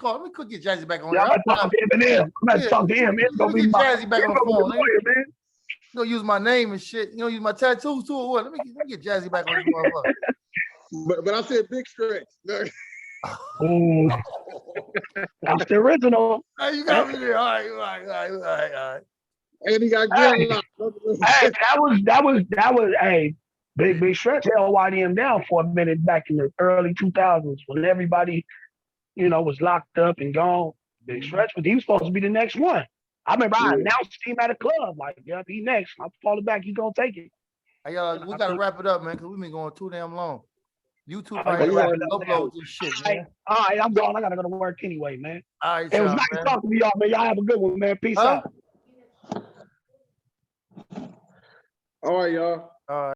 Speaker 2: get Jazzy back on
Speaker 1: here. I'm gonna talk to Eminem. I'm gonna talk to him. It's gonna be
Speaker 2: Jazzy back on the phone, man. You gonna use my name and shit. You gonna use my tattoos too or what? Let me get Jazzy back on the
Speaker 4: phone. But I said big stretch.
Speaker 1: Ooh. That's the original.
Speaker 2: Hey, you got me there. All right.
Speaker 4: And he got good.
Speaker 1: Hey, that was. Hey, Big Stretch held YDM down for a minute back in the early 2000s when everybody, was locked up and gone. Big Stretch, but he was supposed to be the next one. I remember I
Speaker 3: Yeah.
Speaker 1: announced him at a club, like, yeah, he next. I'm falling back, he gonna take it.
Speaker 2: Hey, y'all, we gotta wrap it up, man, because we've been going too damn long. YouTube
Speaker 1: Oh,
Speaker 2: probably
Speaker 1: yeah,
Speaker 2: gonna
Speaker 1: wrap it up now.
Speaker 2: upload this shit,
Speaker 1: All right,
Speaker 2: man.
Speaker 1: all right, I'm going. I gotta go to work anyway, man.
Speaker 2: All right,
Speaker 1: It was
Speaker 2: y'all,
Speaker 1: nice
Speaker 2: man.
Speaker 1: talking to y'all, man. Y'all have a good one, man. Peace
Speaker 2: Huh?
Speaker 1: out.
Speaker 3: All right, y'all.
Speaker 2: All right.